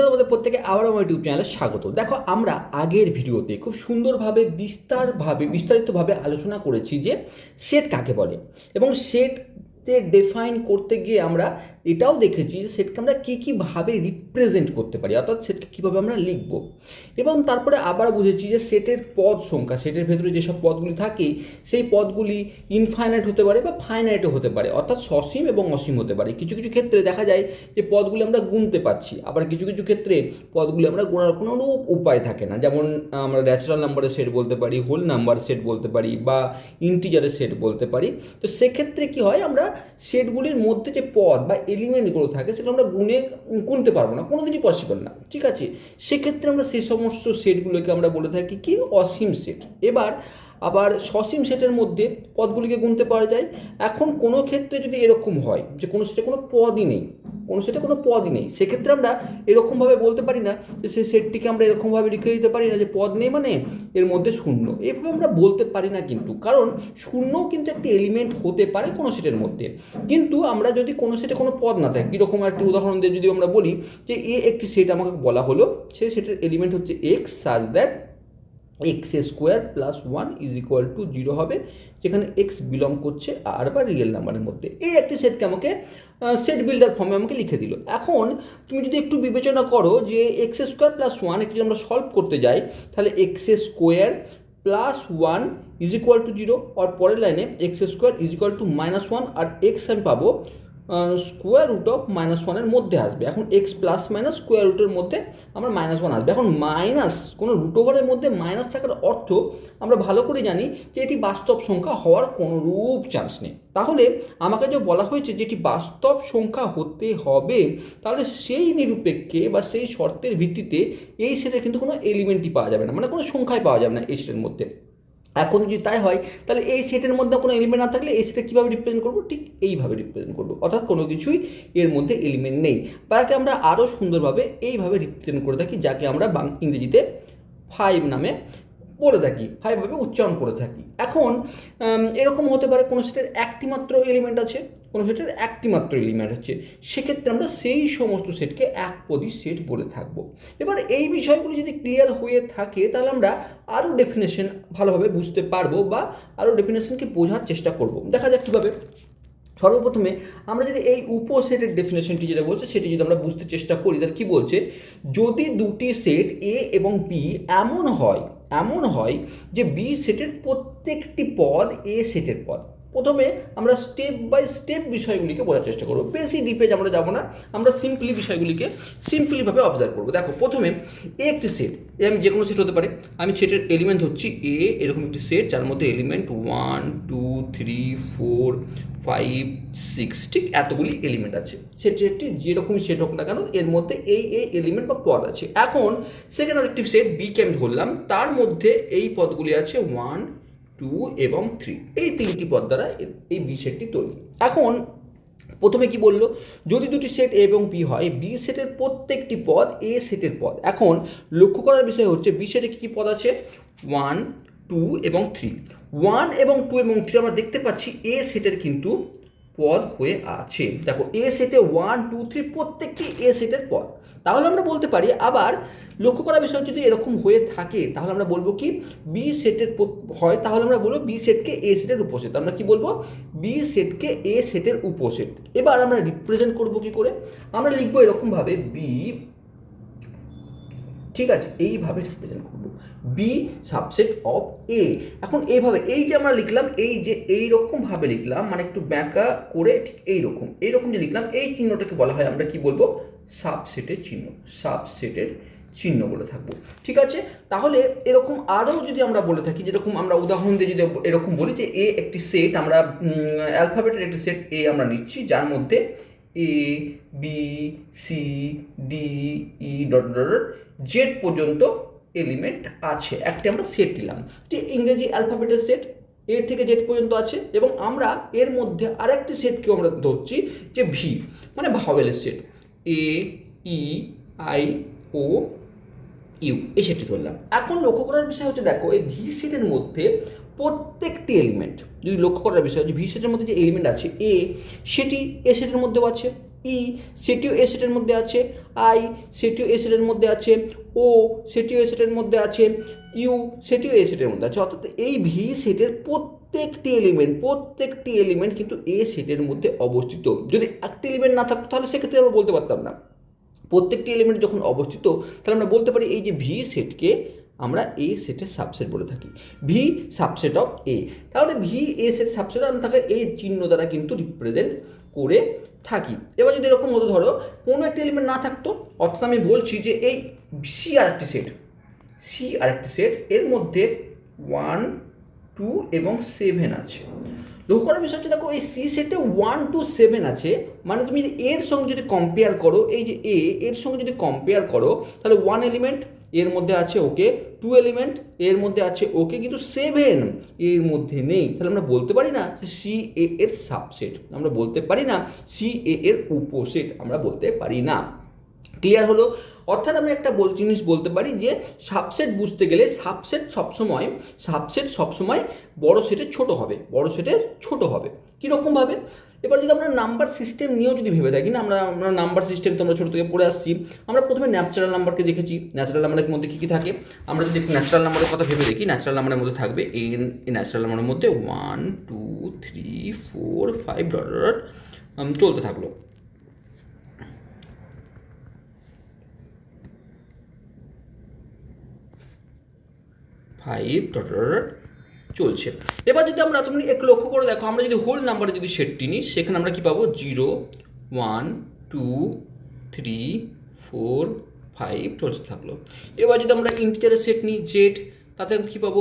বন্ধুরা, তোমাদের প্রত্যেকে আবার আমার ইউটিউব চ্যানেলে স্বাগত। দেখো, আমরা আগের ভিডিওতে খুব সুন্দরভাবে বিস্তারিতভাবে আলোচনা করেছি যে সেট কাকে বলে, এবং সেটকে ডিফাইন করতে গিয়ে আমরা এটাও দেখেছি যে সেটকে আমরা কী কীভাবে রিপ্রেজেন্ট করতে পারি, অর্থাৎ সেটকে কীভাবে আমরা লিখব। এবং তারপরে আবার বুঝেছি যে সেটের পদ সংখ্যা, সেটের ভেতরে যেসব পদগুলি থাকে সেই পদগুলি ইনফাইনাইট হতে পারে বা ফাইনাইটও হতে পারে, অর্থাৎ সসীম এবং অসীম হতে পারে। কিছু কিছু ক্ষেত্রে দেখা যায় যে পদগুলি আমরা গুনতে পারছি, আবার কিছু কিছু ক্ষেত্রে পদগুলি আমরা গোনার কোনো উপায় থাকে না। যেমন আমরা ন্যাচারাল নাম্বারের সেট বলতে পারি, হোল নাম্বার সেট বলতে পারি, বা ইন্টিজারের সেট বলতে পারি। তো সেক্ষেত্রে কী হয়, আমরা সেটগুলির মধ্যে যে পদ বা এলিমেন্টগুলো থাকে সেগুলো আমরা গুনতে পারবো না, কোনো দিনই পসিবল না। ঠিক আছে, সেক্ষেত্রে আমরা সেই সমস্ত সেটগুলোকে আমরা বলে থাকি কি অসীম সেট। এবার আবার সসীম সেটের মধ্যে পদগুলিকে গুনতে পারা যায়। এখন কোনো ক্ষেত্রে যদি এরকম হয় যে কোনো সেটে কোনো পদই নেই, সেক্ষেত্রে আমরা এরকমভাবে বলতে পারি না যে সেই সেটটিকে আমরা এরকমভাবে লিখে দিতে পারি না যে পদ নেই মানে এর মধ্যে শূন্য, এইভাবে আমরা বলতে পারি না। কিন্তু কারণ শূন্যও কিন্তু একটি এলিমেন্ট হতে পারে কোনো সেটের মধ্যে। কিন্তু আমরা যদি কোনো সেটে কোনো পদ না থাকে, কীরকম একটি উদাহরণ দিয়ে যদি আমরা বলি যে একটি সেট আমাকে বলা হলো, সেই সেটের এলিমেন্ট হচ্ছে x, such that x square plus 1 is equal to 0 হবে, যেখানে এক্স বিলং করছে আর বা রিয়েল নাম্বারের মধ্যে। এই একটি সেটকে আমাকে সেট বিল্ডার ফর্মে আমাকে লিখে দিল। এখন তুমি যদি একটু বিবেচনা করো যে এক্স স্কোয়ার প্লাস 1 একটু যদি আমরা সলভ করতে যাই, তাহলে x square plus 1 is equal to 0, আর পরের লাইনে x square is equal to -1, আর এক্স আমি পাবো স্কোয়ার রুট অফ -1-এর মধ্যে আসবে। এখন এক্স প্লাস মাইনাস স্কোয়ার রুটের মধ্যে আমার -1 আসবে। এখন মাইনাস কোনো রুট ওভারের মধ্যে মাইনাস থাকার অর্থ আমরা ভালো করে জানি যে এটি বাস্তব সংখ্যা হওয়ার কোনোরূপ চান্স নেই। তাহলে আমাকে যে বলা হয়েছে যে এটি বাস্তব সংখ্যা হতে হবে, তাহলে সেই নিরপেক্ষে বা সেই শর্তের ভিত্তিতে এই সেটের কিন্তু কোনো এলিমেন্টই পাওয়া যাবে না, মানে কোনো সংখ্যাই পাওয়া যাবে না এই সেটের মধ্যে। এখন যদি তাই হয়, তাহলে এই সেটের মধ্যে কোনো এলিমেন্ট না থাকলে এই সেটে কীভাবে রিপ্রেজেন্ট করবো? ঠিক এইভাবে রিপ্রেজেন্ট করবো, অর্থাৎ কোনো কিছুই এর মধ্যে এলিমেন্ট নেই। তাকে আমরা আরও সুন্দরভাবে এইভাবে রিপ্রেজেন্ট করে থাকি, যাকে আমরা ইংরেজিতে 5 নামে বলে থাকি, 5 ভাবে উচ্চারণ করে থাকি। এখন এরকম হতে পারে কোনো সেটের একটি মাত্র এলিমেন্ট আছে, কোনো সেটের একটি মাত্র এলিমেন্ট আছে, সেক্ষেত্রে আমরা সেই সমস্ত সেটকে একপদী সেট বলে থাকবো। এবার এই বিষয়গুলো যদি ক্লিয়ার হয়ে থাকে, তাহলে আমরা আরও ডেফিনেশন ভালোভাবে বুঝতে পারবো বা আরও ডেফিনেশনকে বোঝার চেষ্টা করব। দেখা যাক কীভাবে। সর্বপ্রথমে আমরা যদি এই উপসেটের ডেফিনেশনটি যেটা বলছে সেটি যদি আমরা বুঝতে চেষ্টা করি, তাহলে কী বলছে, যদি দুটি সেট এ এবং বি এমন হয় যে বি সেটের প্রত্যেকটি পদ এ সেটের পদ। প্রথমে আমরা স্টেপ বাই স্টেপ বিষয়গুলিকে বোঝার চেষ্টা করবো, বেশি ডিপে আমরা যাবো না, আমরা সিম্পলি বিষয়গুলিকে সিম্পলিভাবে অবজার্ভ করবো। দেখো, প্রথমে এ একটি সেট, এ আমি যে কোনো সেট হতে পারে, আমি সেটের এলিমেন্ট হচ্ছি এ, এরকম একটি সেট যার মধ্যে এলিমেন্ট 1 2 3 4 5 6, ঠিক এতগুলি এলিমেন্ট আছে। সেটটি যেরকমই সেট হোক না কেন, এর মধ্যে এই এলিমেন্ট বা পদ আছে। এখন সেকেন্ড আরেকটি সেট বিকে আমি ধরলাম, তার মধ্যে এই পদগুলি আছে 1 2 এবং 3, এই তিনটি পদ দ্বারা এই বি সেটটি তৈরি। এখন প্রথমে কি বললো, যদি দুটি সেট এ এবং বি হয়, বি সেটের প্রত্যেকটি পদ এ সেটের পদ। এখন লক্ষ্য করার বিষয় হচ্ছে বি সেটে কী পদ আছে, 1 2 এবং 3। 1 এবং 2 এবং 3 আমরা দেখতে পাচ্ছি এ সেটের কিন্তু পদ হয়ে আছে। দেখো, এ সেটে 1 2 3 প্রত্যেকটি এ সেটের পদ। তাহলে আমরা বলতে পারি, আবার লক্ষ্য করার বিষয় যদি এরকম হয়ে থাকে, তাহলে আমরা বলবো কি বি সেটের হয়, তাহলে আমরা বলবো বি সেটকে এ সেটের উপসেট। আমরা কি বলবো, বি সেটকে এ সেটের উপসেট। এবার আমরা রিপ্রেজেন্ট করবো কি করে, আমরা লিখবো এরকমভাবে বি, ঠিক আছে, এইভাবে রিপ্রেজেন্ট করবো বি সাবসেট অফ এ। এখন এইভাবে এই যে আমরা লিখলাম, এই যে এইরকমভাবে লিখলাম, মানে একটু ব্যাঁকা করে ঠিক এইরকম যে লিখলাম, এই চিহ্নটাকে বলা হয়, আমরা কি বলবো, সাবসেটের চিহ্ন বলে থাকবো। ঠিক আছে, তাহলে এরকম আরও যদি আমরা বলে থাকি, যেরকম আমরা উদাহরণ দিয়ে যদি এরকম বলি যে এ একটি সেট, আমরা অ্যালফাবেটের একটি সেট এ আমরা নিচ্ছি, যার মধ্যে A B C D E dot dot Z পর্যন্ত এলিমেন্ট আছে, একটি আমরা সেট নিলাম। ঠিক ইংরেজি অ্যালফাবেটের সেট এ থেকে জেড পর্যন্ত আছে, এবং আমরা এর মধ্যে আরেকটি সেটকেও আমরা ধরছি যে ভি, মানে ভাওয়েলের set, A E I O U, এই সেটটি ধরলাম। এখন লক্ষ্য করার বিষয় হচ্ছে, দেখো এই ভি সেটের মধ্যে প্রত্যেকটি এলিমেন্ট, যদি লক্ষ্য করার বিষয় হচ্ছে ভি সেটের মধ্যে যে এলিমেন্ট আছে এ, সেটি এ সেটের মধ্যেও আছে, ই সেটিও এ সেটের মধ্যে আছে, আই সেটিও এ সেটের মধ্যে আছে, ও সেটিও এ সেটের মধ্যে আছে, ইউ সেটিও এ সেটের মধ্যে আছে। অর্থাৎ এই ভি সেটের প্রত্যেকটি এলিমেন্ট কিন্তু এ সেটের মধ্যে অবস্থিত। যদি একটা এলিমেন্ট না থাকতো তাহলে সেক্ষেত্রে আমরা বলতে পারতাম না। প্রত্যেকটি এলিমেন্ট যখন অবস্থিত তাহলে আমরা বলতে পারি এই যে ভি সেটকে আমরা এ সেটের সাবসেট বলে থাকি, ভি সাবসেট অফ এ। তাহলে ভি এ সেটের সাবসেট আমরা তাকে এই চিহ্ন দ্বারা কিন্তু রিপ্রেজেন্ট করে থাকি। এবার যদি এরকম হতো ধরো কোনো একটা এলিমেন্ট না থাকতো, অর্থাৎ আমি বলছি যে এই সি আরেকটি সেট, এর মধ্যে 1 2 এবং 7 আছে। লক্ষ্য করার বিষয় হচ্ছে দেখো এই সি সেটে 1 2 7 আছে, মানে তুমি যদি এর সঙ্গে যদি কম্পেয়ার করো, এই যে এর সঙ্গে যদি কম্পেয়ার করো তাহলে 1 এলিমেন্ট এর মধ্যে আছে ওকে, 2 এলিমেন্ট এর মধ্যে আছে ওকে, কিন্তু 7 এর মধ্যে নেই। তাহলে আমরা বলতে পারি না যে সি এ এর সাবসেট, আমরা বলতে পারি না সি এ এর উপসেট, আমরা বলতে পারি না। ক্লিয়ার হলো? অর্থাৎ আমি একটা জিনিস বলতে পারি যে সাবসেট বুঝতে গেলে সাবসেট সবসময় বড় সেটের ছোট হবে। কীরকমভাবে? এবার যদি আমরা নাম্বার সিস্টেম নিয়েও যদি ভেবে থাকি না, আমরা নাম্বার সিস্টেম তো আমরা ছোটো থেকে পড়ে আসছি। আমরা প্রথমে ন্যাচারাল নাম্বারকে দেখেছি, ন্যাচারাল নাম্বারের মধ্যে কী কী থাকে আমরা যদি ন্যাচারাল নাম্বারের কথা ভেবে দেখি, ন্যাচারাল নাম্বারের মধ্যে থাকবে এন, এই ন্যাচারাল নাম্বারের মধ্যে 1 2 3 4 5 ডট চলতে থাকলো। চলছে। এবার যদি তুমি একটু লক্ষ্য করে দেখো, আমরা যদি হোল নাম্বারে যদি সেটটি নিই সেখানে আমরা কি পাবো 0 1 2 3 4 5 চলতে থাকলো। এবার যদি আমরা ইন্টিজারের সেট নিই জেড, তাতে কি পাবো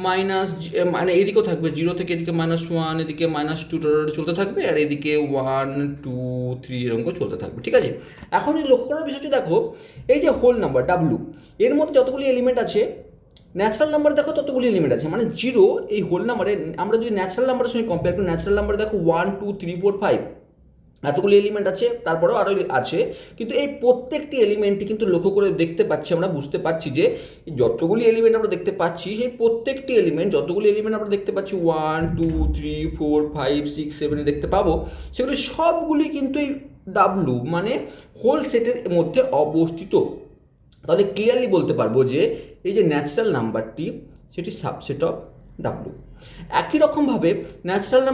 মাইনাস, মানে এদিকেও থাকবে 0 থেকে এদিকে -1, এদিকে -2 চলতে থাকবে, আর এদিকে 1 2 3 এরকম করে চলতে থাকবে। ঠিক আছে, এখন যদি লক্ষ্য করার বিষয়টি দেখো, এই যে হোল নাম্বার ডাব্লু, এর মধ্যে যতগুলি এলিমেন্ট আছে, ন্যাচারাল নাম্বার দেখো ততগুলি এলিমেন্ট আছে, মানে 0 এই হোল নাম্বারে আমরা যদি ন্যাচারাল নাম্বারের সঙ্গে কম্পেয়ার করি, ন্যাচারাল নাম্বার দেখো 1 2 3 4 5 এতগুলি এলিমেন্ট আছে, তারপরেও আরও আছে, কিন্তু এই প্রত্যেকটি এলিমেন্টই কিন্তু লক্ষ্য করে দেখতে পাচ্ছি, আমরা বুঝতে পারছি যে যতগুলি এলিমেন্ট আমরা দেখতে পাচ্ছি সেই প্রত্যেকটি এলিমেন্ট, যতগুলি এলিমেন্ট আমরা দেখতে পাচ্ছি 1 2 3 4 5 6 7 দেখতে পাবো, সেগুলি সবগুলি কিন্তু এই ডাব্লু মানে হোল সেটের মধ্যে অবস্থিত। তাহলে ক্লিয়ারলি বলতে পারবো যে এই যে ন্যাচারাল নাম্বারটি সেটি সাবসেট অফ ডাব্লু। একই রকমভাবে ন্যাচারাল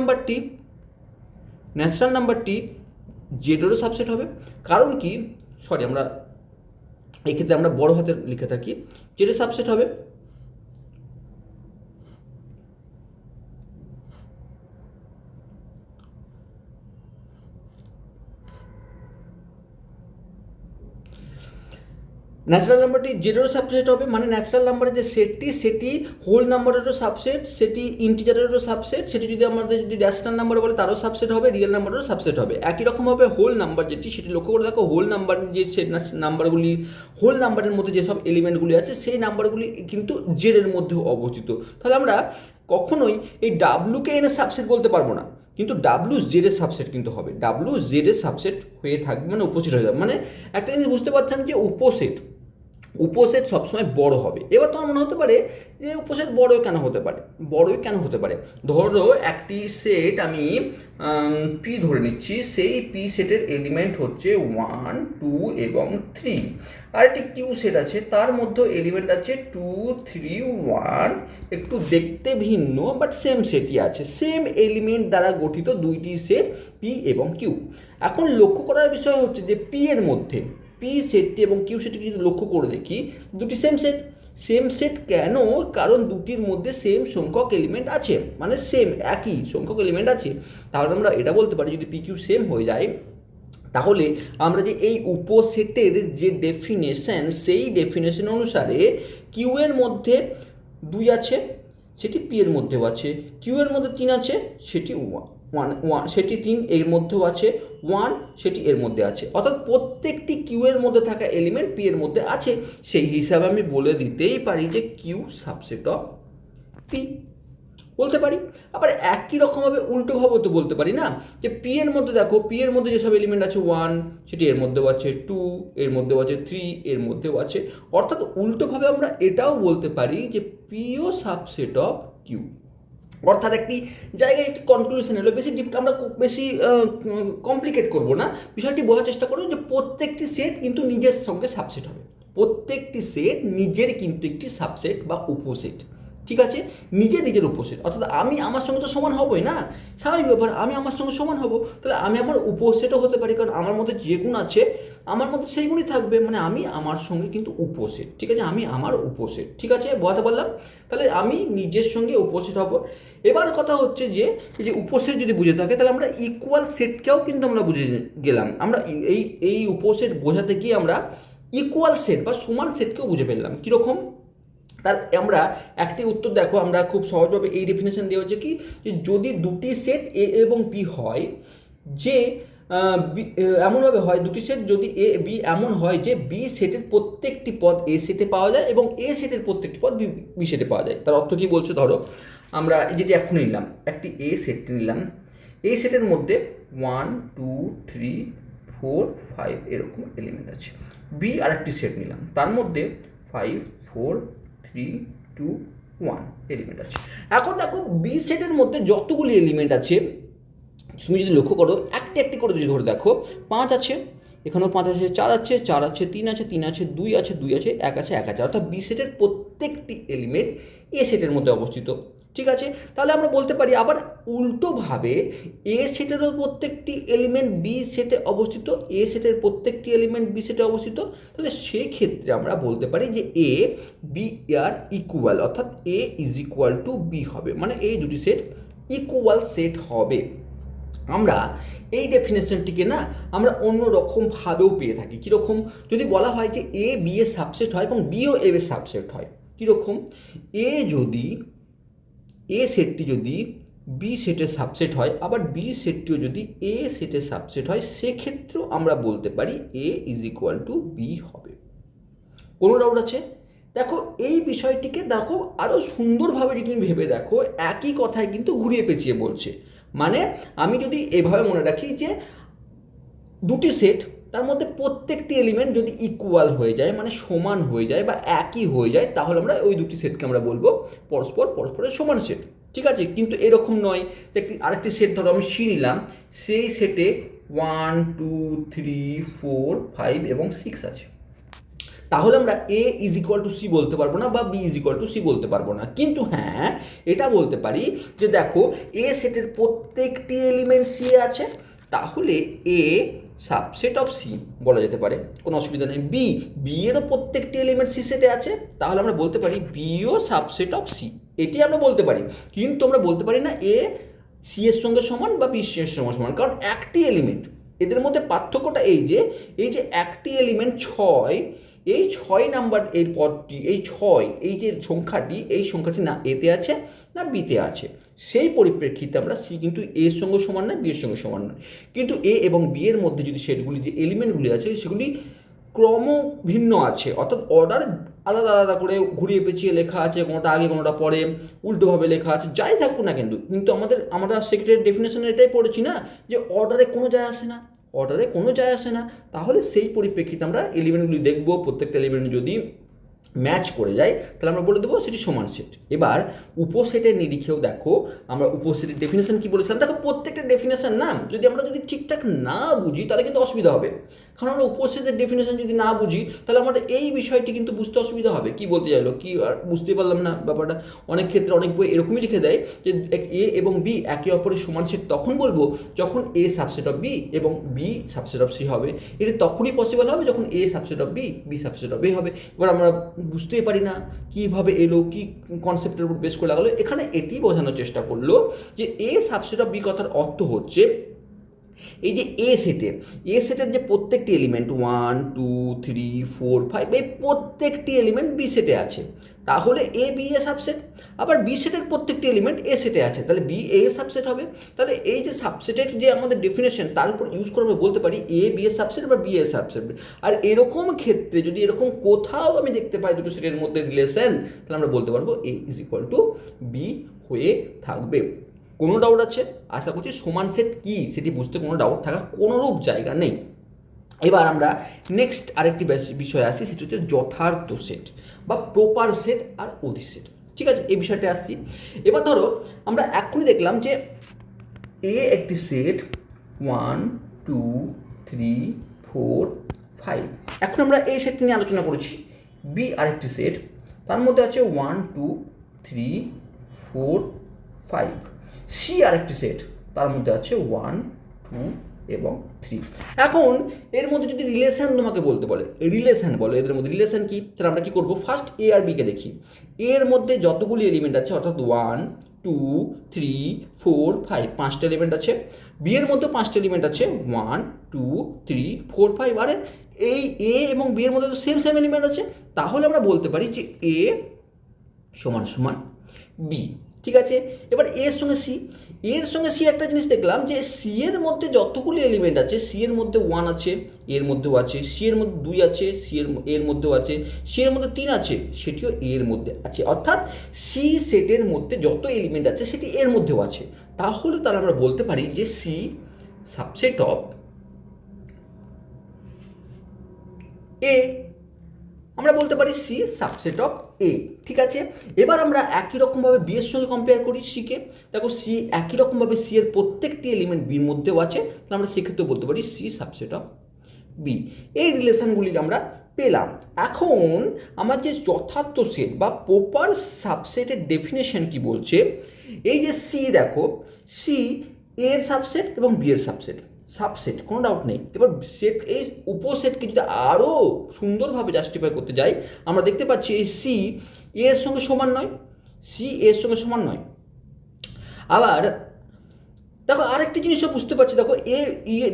নাম্বারটি জেডেরও সাবসেট হবে। কারণ কি, আমরা এক্ষেত্রে আমরা বড় হাতে লিখে থাকি, জেডের সাবসেট হবে। ন্যাচারাল নাম্বারটি জেডেরও সাবসেট হবে, মানে ন্যাচারাল নাম্বারের যে সেটটি সেটি হোল নাম্বারেরও সাবসেট, সেটি ইন্টিজারেরও সাবসেট, সেটি যদি আমাদের যদি রেশনাল নাম্বার বলে তারও সাবসেট হবে, রিয়েল নাম্বারেরও সাবসেট হবে। একই রকমভাবে হোল নাম্বার যেটি সেটি লক্ষ্য করে দেখো, হোল নাম্বার যে নাম্বারগুলি, হোল নাম্বারের মধ্যে যেসব এলিমেন্টগুলি আছে সেই নাম্বারগুলি কিন্তু জেডের মধ্যেও অবস্থিত। তাহলে আমরা কখনোই এই ডাব্লুকে এনে সাবসেট বলতে পারবো না, কিন্তু ডাব্লু জেডের সাবসেট কিন্তু হবে, ডাব্লু জেডের সাবসেট হয়ে থাকবে, মানে উপসেট হয়ে যাবে। মানে একটা জিনিস বুঝতে পারছেন যে উপসেট সবসময় বড় হবে। এবার তোমার মনে হতে পারে যে উপসেট বড়ই কেন হতে পারে। ধরো একটি সেট আমি পি ধরে নিচ্ছি, সেই পি সেটের এলিমেন্ট হচ্ছে 1 2 এবং 3, আর একটি কিউ সেট আছে, তার মধ্যে এলিমেন্ট আছে 2 3 1, একটু দেখতে ভিন্ন বাট সেম সেটই আছে, সেম এলিমেন্ট দ্বারা গঠিত দুইটি সেট পি এবং কিউ। এখন লক্ষ্য করার বিষয় হচ্ছে যে পি সেটটি এবং কিউ সেটটি যদি লক্ষ্য করে দেখি, দুটি সেম সেট কেন? কারণ দুটির মধ্যে সেম সংখ্যক এলিমেন্ট আছে, মানে একই সংখ্যক এলিমেন্ট আছে। তাহলে আমরা এটা বলতে পারি যদি পি কিউ সেম হয়ে যায়, তাহলে আমরা যে এই উপসেটের যে ডেফিনেশন, সেই ডেফিনেশন অনুসারে কিউ এর মধ্যে 2 আছে সেটি পি এর মধ্যেও আছে, কিউ এর মধ্যে 3 আছে সেটি 1 সেটি 3 এর মধ্যেও আছে, 1 সেটি এর মধ্যে আছে। অর্থাৎ প্রত্যেকটি কিউ এর মধ্যে থাকা এলিমেন্ট পি এর মধ্যে আছে, সেই হিসাবে আমি বলে দিতেই পারি যে কিউ সাবসেট অফ পি বলতে পারি। আবার একই রকমভাবে উল্টোভাবে তো বলতে পারি না, যে পি এর মধ্যে দেখো, পি এর মধ্যে যেসব এলিমেন্ট আছে 1 সেটি এর মধ্যেও আছে, 2 এর মধ্যেও আছে, 3 এর মধ্যেও আছে। অর্থাৎ উল্টোভাবে আমরা এটাও বলতে পারি যে পিও সাবসেট অফ কিউ। অর্থাৎ একটি জায়গায় একটি কনক্লুশন এলো, বেশি আমরা বেশি কমপ্লিকেট করব না, বিষয়টি বোঝার চেষ্টা করো যে প্রত্যেকটি সেট কিন্তু নিজের সঙ্গে সাবসেট হবে, প্রত্যেকটি সেট নিজের কিন্তু একটি সাবসেট বা উপসেট, ঠিক আছে, নিজের উপসেট, অর্থাৎ আমি আমার সঙ্গে তো সমান হবই না, স্বাভাবিক ব্যাপার, আমি আমার সঙ্গে সমান হব, তাহলে আমি আমার উপসেটও হতে পারি, কারণ আমার মধ্যে যে গুণ আছে আমার মধ্যে সেই গুণই থাকবে, মানে আমি আমার সঙ্গে কিন্তু উপসেট, ঠিক আছে, আমি আমার উপসেট, ঠিক আছে, বোঝাতে পারলাম, তাহলে আমি নিজের সঙ্গে উপসেট হব। এবার কথা হচ্ছে যে এই যে উপসেট যদি বুঝে থাকে তাহলে আমরা ইকুয়াল সেটকেও কিন্তু আমরা বুঝে গেলাম, আমরা এই উপসেট বোঝাতে গিয়ে আমরা ইকুয়াল সেট বা সমান সেটকেও বুঝে ফেললাম। কীরকম, তার আমরা একটি উত্তর দেখো, আমরা খুব সহজভাবে এই ডেফিনেশন দেওয়া হচ্ছে কি, যে যদি দুটি সেট এ এবং বি হয়, যে এমনভাবে হয়, দুটি সেট যদি এ বি এমন হয় যে বি সেটের প্রত্যেকটি পদ এ সেটে পাওয়া যায় এবং এ সেটের প্রত্যেকটি পদ বি সেটে পাওয়া যায়। তার অর্থ কী বলছে, ধরো আমরা যেটি এখন নিলাম, একটি এ সেট নিলাম, এই সেটের মধ্যে 1 2 3 4 5 এরকম এলিমেন্ট আছে। বি আরেকটি সেট নিলাম, তার মধ্যে 5 4 3 2 1 এলিমেন্ট আছে। এখন দেখো বি সেটের মধ্যে যতগুলি এলিমেন্ট আছে তুমি যদি লক্ষ্য করো, একটি একটি করে যদি ধরে দেখো, 5 আছে, এখানেও 5 আছে, 4 আছে, 4 আছে, 3 আছে, 3 আছে, 2 আছে, 2 আছে, 1 আছে, 1 আছে, অর্থাৎ বি সেটের প্রত্যেকটি এলিমেন্ট এ সেটের মধ্যে অবস্থিত, ঠিক আছে। তাহলে আমরা বলতে পারি আবার উল্টোভাবে, এ সেটেরও প্রত্যেকটি এলিমেন্ট বি সেটে অবস্থিত, এ সেটের প্রত্যেকটি এলিমেন্ট বি সেটে অবস্থিত, তাহলে সেই ক্ষেত্রে আমরা বলতে পারি যে এ বি আর ইকুয়াল, অর্থাৎ এ ইজ ইকুয়াল টু বি হবে, মানে এই দুটি সেট ইকুয়াল সেট হবে। আমরা এই ডেফিনেশনটিকে না আমরা অন্য রকমভাবেও পেয়ে থাকি। কীরকম, যদি বলা হয় যে এ বি এর সাবসেট হয় এবং বিও এ এর সাবসেট হয়, কীরকম, এ সেটটি যদি বি সেটের সাবসেট হয়, আবার বি সেটটিও যদি এ সেটের সাবসেট হয়, সেক্ষেত্রেও আমরা বলতে পারি এ ইজ ইকুয়াল টু বি হবে। কোনো ডাউট আছে? দেখো এই বিষয়টিকে দেখো আরও সুন্দরভাবে যদি তুমি ভেবে দেখো, একই কথায় কিন্তু ঘুরিয়ে পেঁচিয়ে বলছে। মানে আমি যদি এভাবে মনে রাখি যে দুটি সেট, তার মধ্যে প্রত্যেকটি এলিমেন্ট যদি ইকুয়াল হয়ে যায়, মানে সমান হয়ে যায় বা একই হয়ে যায়, তাহলে আমরা ওই দুটি সেটকে আমরা বলবো পরস্পরের সমান সেট, ঠিক আছে। কিন্তু এরকম নয় যে আরেকটি সেট, ধরো আমি সি নিলাম, সেই সেটে 1 2 3 4 5 এবং 6 আছে, তাহলে আমরা A is equal to C বলতে পারবো না বা B is equal to C বলতে পারবো না। কিন্তু হ্যাঁ, এটা বলতে পারি যে দেখো এ সেটের প্রত্যেকটি এলিমেন্ট সি এ আছে, তাহলে এ সাবসেট অফ সি বলা যেতে পারে, কোনো অসুবিধা নেই। বি এরও প্রত্যেকটি এলিমেন্ট সি সেটে আছে, তাহলে আমরা বলতে পারি বিও সাবসেট অফ সি, এটি আমরা বলতে পারি। কিন্তু আমরা বলতে পারি না এ সি এর সঙ্গে সমান বা বি সি এর সঙ্গে সমান, কারণ একটি এলিমেন্ট, এদের মধ্যে পার্থক্যটা এই যে একটি এলিমেন্ট 6, এই 6 নাম্বার এর পদটি, এই 6 এই যে সংখ্যাটি, এই সংখ্যাটি না এতে আছে না বিতে আছে, সেই পরিপ্রেক্ষিতে আমরা সি কিন্তু এর সঙ্গে সমান নয়, বি এর সঙ্গে সমান নয়। কিন্তু এ এবং বি এর মধ্যে যদি সেটগুলি, যে এলিমেন্টগুলি আছে সেগুলি ক্রম ভিন্ন আছে, অর্থাৎ অর্ডার আলাদা আলাদা করে ঘুরিয়ে পেঁচিয়ে লেখা আছে, কোনোটা আগে কোনোটা পরে, উল্টোভাবে লেখা আছে, যাই থাকুক না কিন্তু আমরা সেক্রেটারি ডেফিনেশনে এটাই পড়েছি না যে অর্ডারে কোনো যায় আসে না, অর্ডারে কোনো যায় আসে না। তাহলে সেই পরিপ্রেক্ষিতে আমরা এলিমেন্টগুলি দেখব, প্রত্যেকটা এলিমেন্ট যদি ম্যাচ করে যায় তাহলে আমরা বলে দেবো সেটি সমান সেট। এবার উপসেটের নিরিখেও দেখো আমরা উপসেটের ডেফিনেশন কি বলেছিলাম, দেখো প্রত্যেকটা ডেফিনেশন না যদি ঠিকঠাক না বুঝি তাহলে কিন্তু অসুবিধা হবে, কারণ আমরা উপসেটের ডেফিনেশন যদি না বুঝি তাহলে আমাদের এই বিষয়টি কিন্তু বুঝতে অসুবিধা হবে। কি বলতে চাইলো, কি আর বুঝতে পারলাম না ব্যাপারটা। অনেক ক্ষেত্রে অনেক বই এরকমই লিখে দেয় যে এ এবং বি একে অপরের সমান সেট তখন বলবো যখন এ সাবসেট অফ বি এবং বি সাবসেট অফ সি হবে। এটা তখনই পসিবল হবে যখন A subset of B, B subset of A হবে। এবার আমরা বুঝতেই পারি না কীভাবে এলো, কি কনসেপ্টের উপর বেস করে লাগালো। এখানে এটি বোঝানোর চেষ্টা করলো যে এ সাবসেট অফ বি কথার অর্থ হচ্ছে এই যে এ সেটের যে প্রত্যেকটি এলিমেন্ট 1 2 3 4 5 এই প্রত্যেকটি এলিমেন্ট বি সেটে আছে, তাহলে এ বি এ সাবসেট। আবার বি সেটের প্রত্যেকটি এলিমেন্ট এ সেটে আছে, তাহলে বি এ সাবসেট হবে। তাহলে এই যে সাবসেটের যে আমাদের ডেফিনেশন, তার উপর ইউজ করে আমরা বলতে পারি এ বি এ সাবসেট বা বি এ সাবসেট। আর এরকম ক্ষেত্রে যদি এরকম কোথাও আমি দেখতে পাই দুটো সেটের মধ্যে রিলেশন, তাহলে আমরা বলতে পারবো এ ইজ ইকুয়াল টু বি হয়ে থাকবে। কোনো ডাউট আছে? আশা করছি সমান সেট কি সেটি বুঝতে কোনো ডাউট থাকার কোনোরূপ জায়গা নেই। এবার আমরা নেক্সট আরেকটি বিষয় আসি, সেটি হচ্ছে যথার্থ সেট বা প্রপার সেট আর অধিসেট। ঠিক আছে, এই বিষয়টা আসছি। এবার ধরো আমরা এখনই দেখলাম যে এ একটি সেট 1 2 3 4 5। এখন আমরা এই সেটটি নিয়ে আলোচনা করেছি। বি আরেকটি সেট, তার মধ্যে আছে 1 2 3 4 5। সি আরেকটি সেট, তার মধ্যে আছে 1 2 এবং 3। এখন এর মধ্যে যদি রিলেশন তোমাকে বলতে বলে, রিলেশন বলো এদের মধ্যে রিলেশন কি, তাহলে আমরা কি করবো, ফার্স্ট এ আর বিকে দেখি। এর মধ্যে যতগুলি এলিমেন্ট আছে অর্থাৎ 1 2 3 4 5, 5টা এলিমেন্ট আছে। বি এর মধ্যে 5টা এলিমেন্ট আছে 1 2 3 4 5। আরে এই এ এবং বি এর মধ্যে তো সেম সেম এলিমেন্ট আছে, তাহলে আমরা বলতে পারি যে এ সমান সমান বি। ঠিক আছে, এবার এর সঙ্গে সি, এর সঙ্গে সি একটা জিনিস দেখলাম যে সি এর মধ্যে যতগুলি এলিমেন্ট আছে, সি এর মধ্যে 1 আছে, এর মধ্যেও আছে, সি এর মধ্যে 2 আছে, এর মধ্যেও আছে, সি এর মধ্যে 3 আছে, সেটিও এর মধ্যে আছে। অর্থাৎ সি সেটের মধ্যে যত এলিমেন্ট আছে সেটি এর মধ্যেও আছে। তাহলে তাহলে আমরা বলতে পারি যে সি সাবসেট অফ এ। আমরা বলতে পারি সি সাবসেট অফ এ। ঠিক আছে, এবার আমরা একই রকমভাবে বি এর সঙ্গে কম্পেয়ার করি সিকে। দেখো সি একই রকমভাবে সি এর প্রত্যেকটি এলিমেন্ট বির মধ্যেও আছে, তাহলে আমরা সেক্ষেত্রে বলতে পারি সি সাবসেট অফ বি। এই রিলেশনগুলি আমরা পেলাম। এখন আমার যে যথার্থ সেট বা প্রপার সাবসেটের ডেফিনেশন কি বলছে, এই যে সি দেখো, সি এর সাবসেট এবং বি এর সাবসেট, সাবসেট কোনো ডাউট নেই। এবার সেট, এই উপসেটকে যদি আরও সুন্দরভাবে জাস্টিফাই করতে যাই, আমরা দেখতে পাচ্ছি এই সি এর সঙ্গে সমান নয়, সি এর সঙ্গে সমান নয়। আবার দেখো আরেকটি জিনিসও বুঝতে পারছি, দেখো এ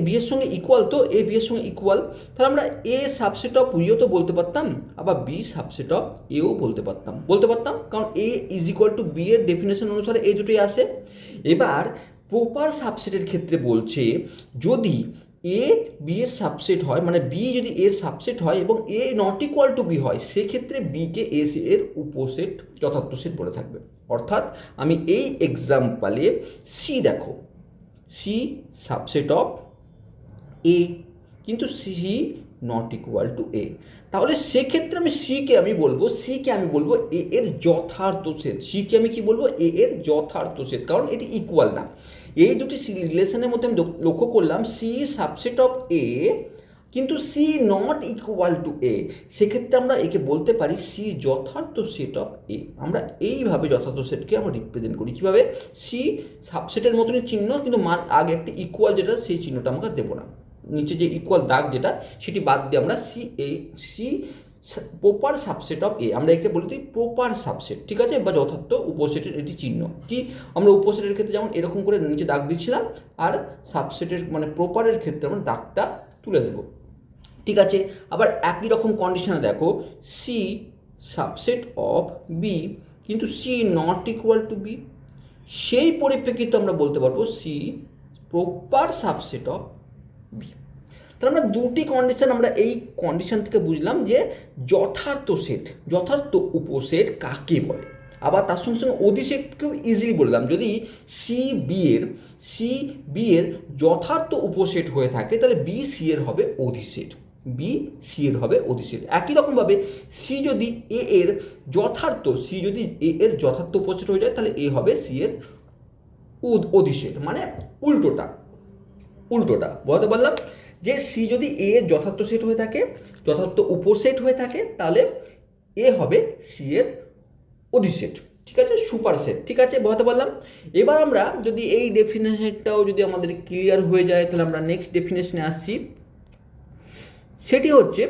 বি এর সঙ্গে ইকুয়াল, তো এ বি এর সঙ্গে ইকুয়াল, তাহলে আমরা এ সাবসেট অফ বিও তো বলতে পারতাম, আবার বি সাবসেট অফ এও বলতে পারতাম, কারণ এ ইজ ইকুয়াল টু বি এর ডেফিনেশন অনুসারে এই দুটোই আসে। এবার প্রপার সাবসেটের ক্ষেত্রে বলছে যদি এ বি এর সাবসেট হয়, মানে বি যদি এর সাবসেট হয় এবং এ নট ইকুয়াল টু বি হয়, সেক্ষেত্রে বিকে এ এর উপসেট যথার্থ সেট বলে থাকবে। অর্থাৎ আমি এই এক্সাম্পলে সি দেখো, সি সাবসেট অফ এ, কিন্তু সি নট ইকুয়াল টু এ, তাহলে সেক্ষেত্রে আমি সিকে আমি বলবো এ এর যথার্থ সেট। সিকে আমি কি বলবো, এ এর যথার্থ সেট, কারণ এটি ইকুয়াল না। এই দুটি রিলেশনের মধ্যে আমি লক্ষ্য করলাম সি সাবসেট অফ এ কিন্তু সি নট ইকুয়াল টু এ, সেক্ষেত্রে আমরা একে বলতে পারি সি যথার্থ সেট অফ এ। আমরা এইভাবে যথার্থ সেটকে আমরা রিপ্রেজেন্ট করি। কীভাবে, সি সাবসেটের মতনই চিহ্ন, কিন্তু আগে একটা ইকুয়াল যেটা সেই চিহ্নটা আমাকে দেবো না, নিচে যে ইকুয়াল দাগ যেটা সেটি বাদ দিয়ে আমরা সি প্রপার সাবসেট অফ এ, আমরা একে বলি প্রপার সাবসেট। ঠিক আছে, বা যথার্থ উপসেটের এটি চিহ্ন। কি, আমরা উপসেটের ক্ষেত্রে যেমন এরকম করে নিচে দাগ দিচ্ছিলাম, আর সাবসেটের মানে প্রপারের ক্ষেত্রে আমরা দাগটা তুলে দেবো। ঠিক আছে, আবার একই রকম কন্ডিশনে দেখো, সি সাবসেট অফ বি কিন্তু C not equal to B, সেই পরিপ্রেক্ষিতে আমরা বলতে পারবো C proper subset of B. তাহলে আমরা দুটি কন্ডিশন, আমরা এই কন্ডিশন থেকে বুঝলাম যে যথার্থ সেট, যথার্থ উপসেট কাকে বলে। আবার তার সঙ্গে সঙ্গে অধিসেটকেও ইজিলি বললাম, যদি সি বি এর যথার্থ উপসেট হয়ে থাকে তাহলে বি সি এর হবে অধিসেট, বি সি এর হবে অধিসেট। একই রকমভাবে সি যদি এ এর যথার্থ, সি যদি এ এর যথার্থ উপসেট হয়ে যায় তাহলে এ হবে সি এর অধিসেট, মানে উল্টোটা বলতে পারলাম যে সি যদি এ এর যথার্থ সেট হয়ে থাকে, যথার্থ উপসেট হয়ে থাকে, তাহলে এ হবে সি এর অধিসেট। ঠিক আছে, সুপার সেট। ঠিক আছে, বোঝাতে পারলাম। এবার আমরা যদি এই ডেফিনেশনটাও যদি আমাদের ক্লিয়ার হয়ে যায়, তাহলে আমরা নেক্সট ডেফিনেশনে আসছি। সেটি হচ্ছে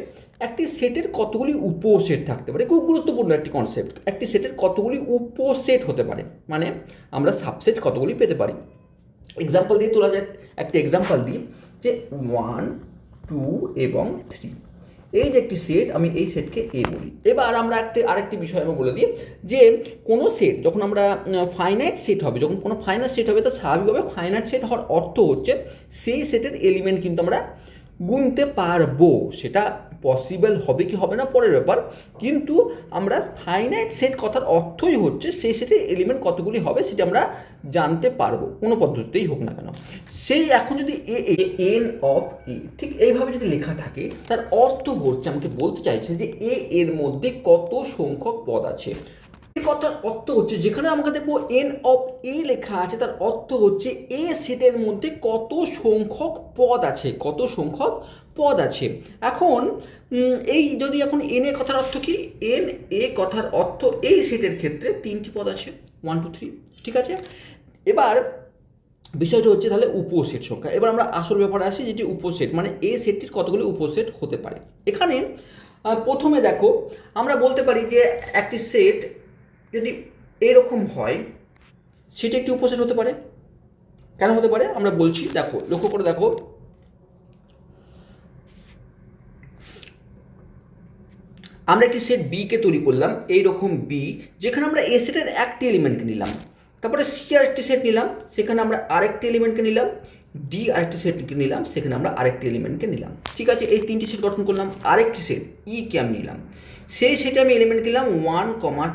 একটি সেটের কতগুলি উপসেট থাকতে পারে। খুব গুরুত্বপূর্ণ একটি কনসেপ্ট, একটি সেটের কতগুলি উপসেট হতে পারে, মানে আমরা সাবসেট কতগুলি পেতে পারি। এক্সাম্পল দিয়ে তোলা যাক, একটি এক্সাম্পল দিই যে 1 2 এবং 3, এই যে একটি সেট, আমি এই সেটকে এ বলি। এবার আমরা আরেকটি বিষয় আমি বলে দিই যে কোনো সেট যখন আমরা ফাইনাইট সেট হবে, যখন কোনো ফাইনাইট সেট হবে, তো স্বাভাবিকভাবে ফাইনাইট সেট হওয়ার অর্থ হচ্ছে সেই সেটের এলিমেন্ট কিন্তু আমরা গুনতে পারবো। সেটা পসিবল হবে কি হবে না পরের ব্যাপার, কিন্তু আমরা ফাইনাইট সেট কথার অর্থই হচ্ছে সেই সেটের এলিমেন্ট কতগুলি হবে সেটা আমরা জানতে পারবো, কোনো পদ্ধতিতেই হোক না কেন। সেই এখন যদি এন অফ এ ঠিক এইভাবে যদি লেখা থাকে, তার অর্থ হচ্ছে আমাকে বলতে চাইছে যে এ এর মধ্যে কত সংখ্যক পদ আছে। কথার অর্থ হচ্ছে যেখানে আমাকে দেখবো এন অফ এ লেখা আছে, তার অর্থ হচ্ছে এ সেটের মধ্যে কত সংখ্যক পদ আছে, কত সংখ্যক পদ আছে। এখন এই যদি এখন এন এ কথার অর্থ কি, এন এ কথার অর্থ এই সেটের ক্ষেত্রে 3টি পদ আছে, 1 2 3, ঠিক আছে। এবার বিষয়টা হচ্ছে তাহলে উপসেট সংখ্যা। এবার আমরা আসল ব্যাপারে আসি, যেটি উপসেট মানে এই সেটটির কতগুলি উপসেট হতে পারে। এখানে প্রথমে দেখো আমরা বলতে পারি যে একটি সেট যদি এরকম হয় সেটা একটি উপসেট হতে পারে। কেন হতে পারে আমরা বলছি, দেখো লক্ষ্য করে দেখো, আমরা একটি সেট বি কে তৈরি করলাম, এইরকম বি, যেখানে আমরা এ সেটের একটি এলিমেন্টকে নিলাম, তারপরে সি আরেকটি সেট নিলাম, সেখানে আমরা আরেকটি এলিমেন্টকে নিলাম, ডি আরেকটি সেটকে নিলাম, সেখানে আমরা আরেকটি এলিমেন্টকে নিলাম, ঠিক আছে। এই 3টি সেট গঠন করলাম। আরেকটি সেট ই কে আমি নিলাম, সেই সেটে আমি এলিমেন্ট নিলাম 1,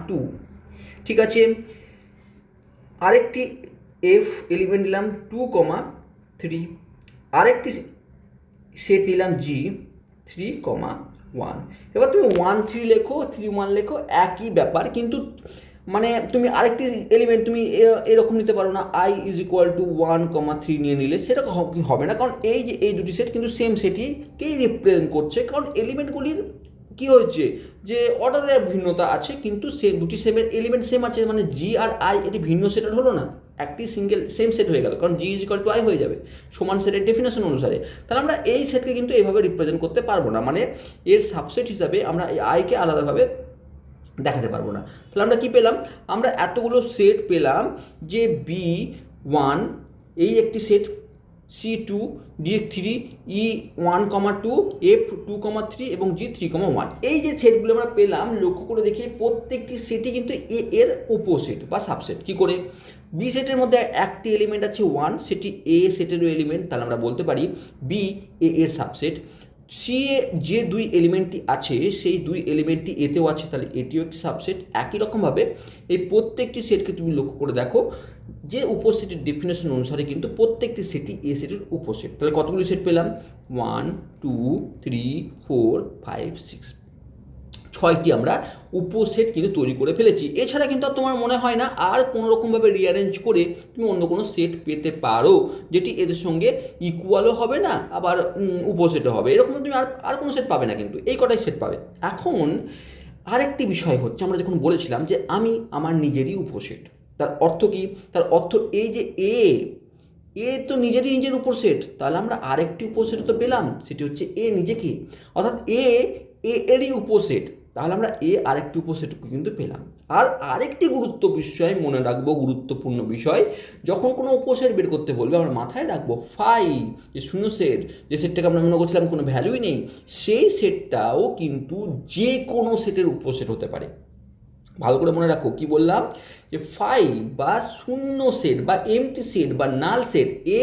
2, ঠিক আছে। আরেকটি এফ এলিমেন্ট নিলাম 2, 3, আরেকটি সেট নিলাম জি 3, 1। এবার তুমি 1 3 লেখো, 3 1 লেখো, একই ব্যাপার, কিন্তু মানে তুমি আরেকটি এলিমেন্ট তুমি এরকম নিতে পারো না, i = 1, 3 নিয়ে নিলে সেটা হবে না, কারণ এই যে এই দুটি সেট কিন্তু সেম সেটকেই রিপ্রেজেন্ট করছে, কারণ এলিমেন্টগুলির কী হয়েছে যে অর্ডারের ভিন্নতা আছে, কিন্তু সে দুটি সেমের এলিমেন্ট সেম আছে, মানে জি আর আই এটি ভিন্ন সেটের হলো না, একটি সিঙ্গেল সেম সেট হয়ে গেল, কারণ জি = আই হয়ে যাবে সমান সেটের ডেফিনেশন অনুসারে। তাহলে আমরা এই সেটকে কিন্তু এইভাবে রিপ্রেজেন্ট করতে পারবো না, মানে এর সাবসেট হিসাবে আমরা এই আইকে আলাদাভাবে দেখাতে পারবো না। তাহলে আমরা কি পেলাম, আমরা এতগুলো সেট পেলাম যে B1 এই একটি set, C2, D3, E1, 2, F2, 3 এবং G3, 1, এই যে সেটগুলো আমরা পেলাম, লক্ষ্য করে দেখি প্রত্যেকটি সেটই কিন্তু এ এর উপসেট বা সাবসেট। কি করে, বি সেটের মধ্যে একটি এলিমেন্ট আছে 1, সেটি এ সেটেরও এলিমেন্ট, তাহলে আমরা বলতে পারি বি এ এর সাবসেট। সি এ যে 2 এলিমেন্টটি আছে সেই 2 এলিমেন্টটি এতেও আছে, তাহলে এটিও একটি সাবসেট। একই রকমভাবে এই প্রত্যেকটি সেটকে তুমি লক্ষ্য করে দেখো যে উপসেটের ডেফিনেশন অনুসারে কিন্তু প্রত্যেকটি সেটই এ সেটের উপসেট। তাহলে কতগুলি সেট পেলাম, 1 2 3 4 5 6, 6টি আমরা উপসেট কিন্তু তৈরি করে ফেলেছি। এছাড়া কিন্তু আর তোমার মনে হয় না আর কোনো রকমভাবে রিঅ্যারেঞ্জ করে তুমি অন্য কোনো সেট পেতে পারো যেটি এদের সঙ্গে ইকুয়ালও হবে না আবার উপসেটও হবে, এরকম তুমি আর কোনো সেট পাবে না, কিন্তু এই কটাই সেট পাবে। এখন আরেকটি বিষয় হচ্ছে, আমরা যখন বলেছিলাম যে আমি আমার নিজেরই উপসেট, তার অর্থ কি, তার অর্থ এই যে এ তো নিজের উপসেট, তাহলে আমরা আরেকটি উপসেট তো পেলাম, সেটি হচ্ছে এ নিজেকে, অর্থাৎ এরই উপসেট, তাহলে আমরা আরেকটি উপসেটকে কিন্তু পেলাম। আর আরেকটি মনে রাখবো, গুরুত্বপূর্ণ বিষয়, যখন কোনো উপসেট বের করতে বলবে আমরা মাথায় রাখবো ফাই, যে শূন্য সেট, যে সেটটাকে আমরা মনে করছিলাম কোনো ভ্যালুই নেই, সেই সেটটাও কিন্তু যে কোনো সেটের উপসেট হতে পারে। ভালো করে মনে রাখো কি বললাম, যে ফাই বা শূন্য সেট বা এমটি সেট বা নাল সেট এ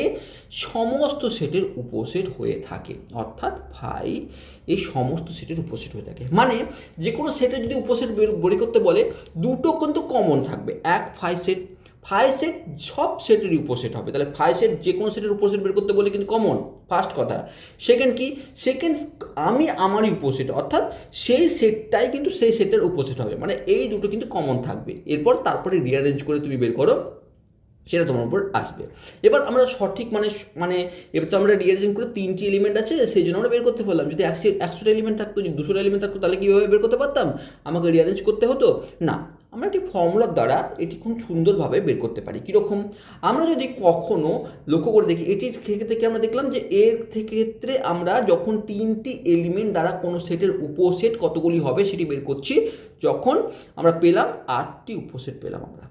সমস্ত সেটের উপসেট হয়ে থাকে, অর্থাৎ ফাই এই সমস্ত সেটের উপসেট হয়ে থাকে। মানে যে কোনো সেটের যদি উপসেট বের করতে বলে দুটো কিন্তু কমন থাকবে, এক ফাই সেট সব সেটেরই উপসেট হবে, তাহলে ফাই সেট যে কোনো সেটের উপসেট বের করতে বলে কিন্তু কমন, ফার্স্ট কথা। সেকেন্ড কি, সেকেন্ড আমি আমারই উপসেট, অর্থাৎ সেই সেটটাই কিন্তু সেই সেটের উপসেট হবে, মানে এই দুটো কিন্তু কমন থাকবে। তারপরে রিঅ্যারেঞ্জ করে তুমি বের করো, সেটা তোমার উপর আসবে। এবার আমরা সঠিক মানে এবার তো আমরা রিঅ্যারেঞ্জ করে 3টি এলিমেন্ট আছে সেই জন্য আমরা বের করতে পারলাম। যদি 100টা এলিমেন্ট থাকতো, যদি 200টা এলিমেন্ট থাকতো, তাহলে কীভাবে বের করতে পারতাম, আমাকে রিঅ্যারেঞ্জ করতে হতো না। আমরা একটি ফর্মুলার দ্বারা এটি খুব সুন্দরভাবে বের করতে পারি। কীরকম, আমরা যদি কখনো লক্ষ্য করে দেখি, এটির থেকে আমরা দেখলাম যে এর ক্ষেত্রে আমরা যখন 3টি এলিমেন্ট দ্বারা কোনো সেটের উপসেট কতগুলি হবে সেটি বের করছি, যখন আমরা পেলাম 8টি উপসেট পেলাম, আমরা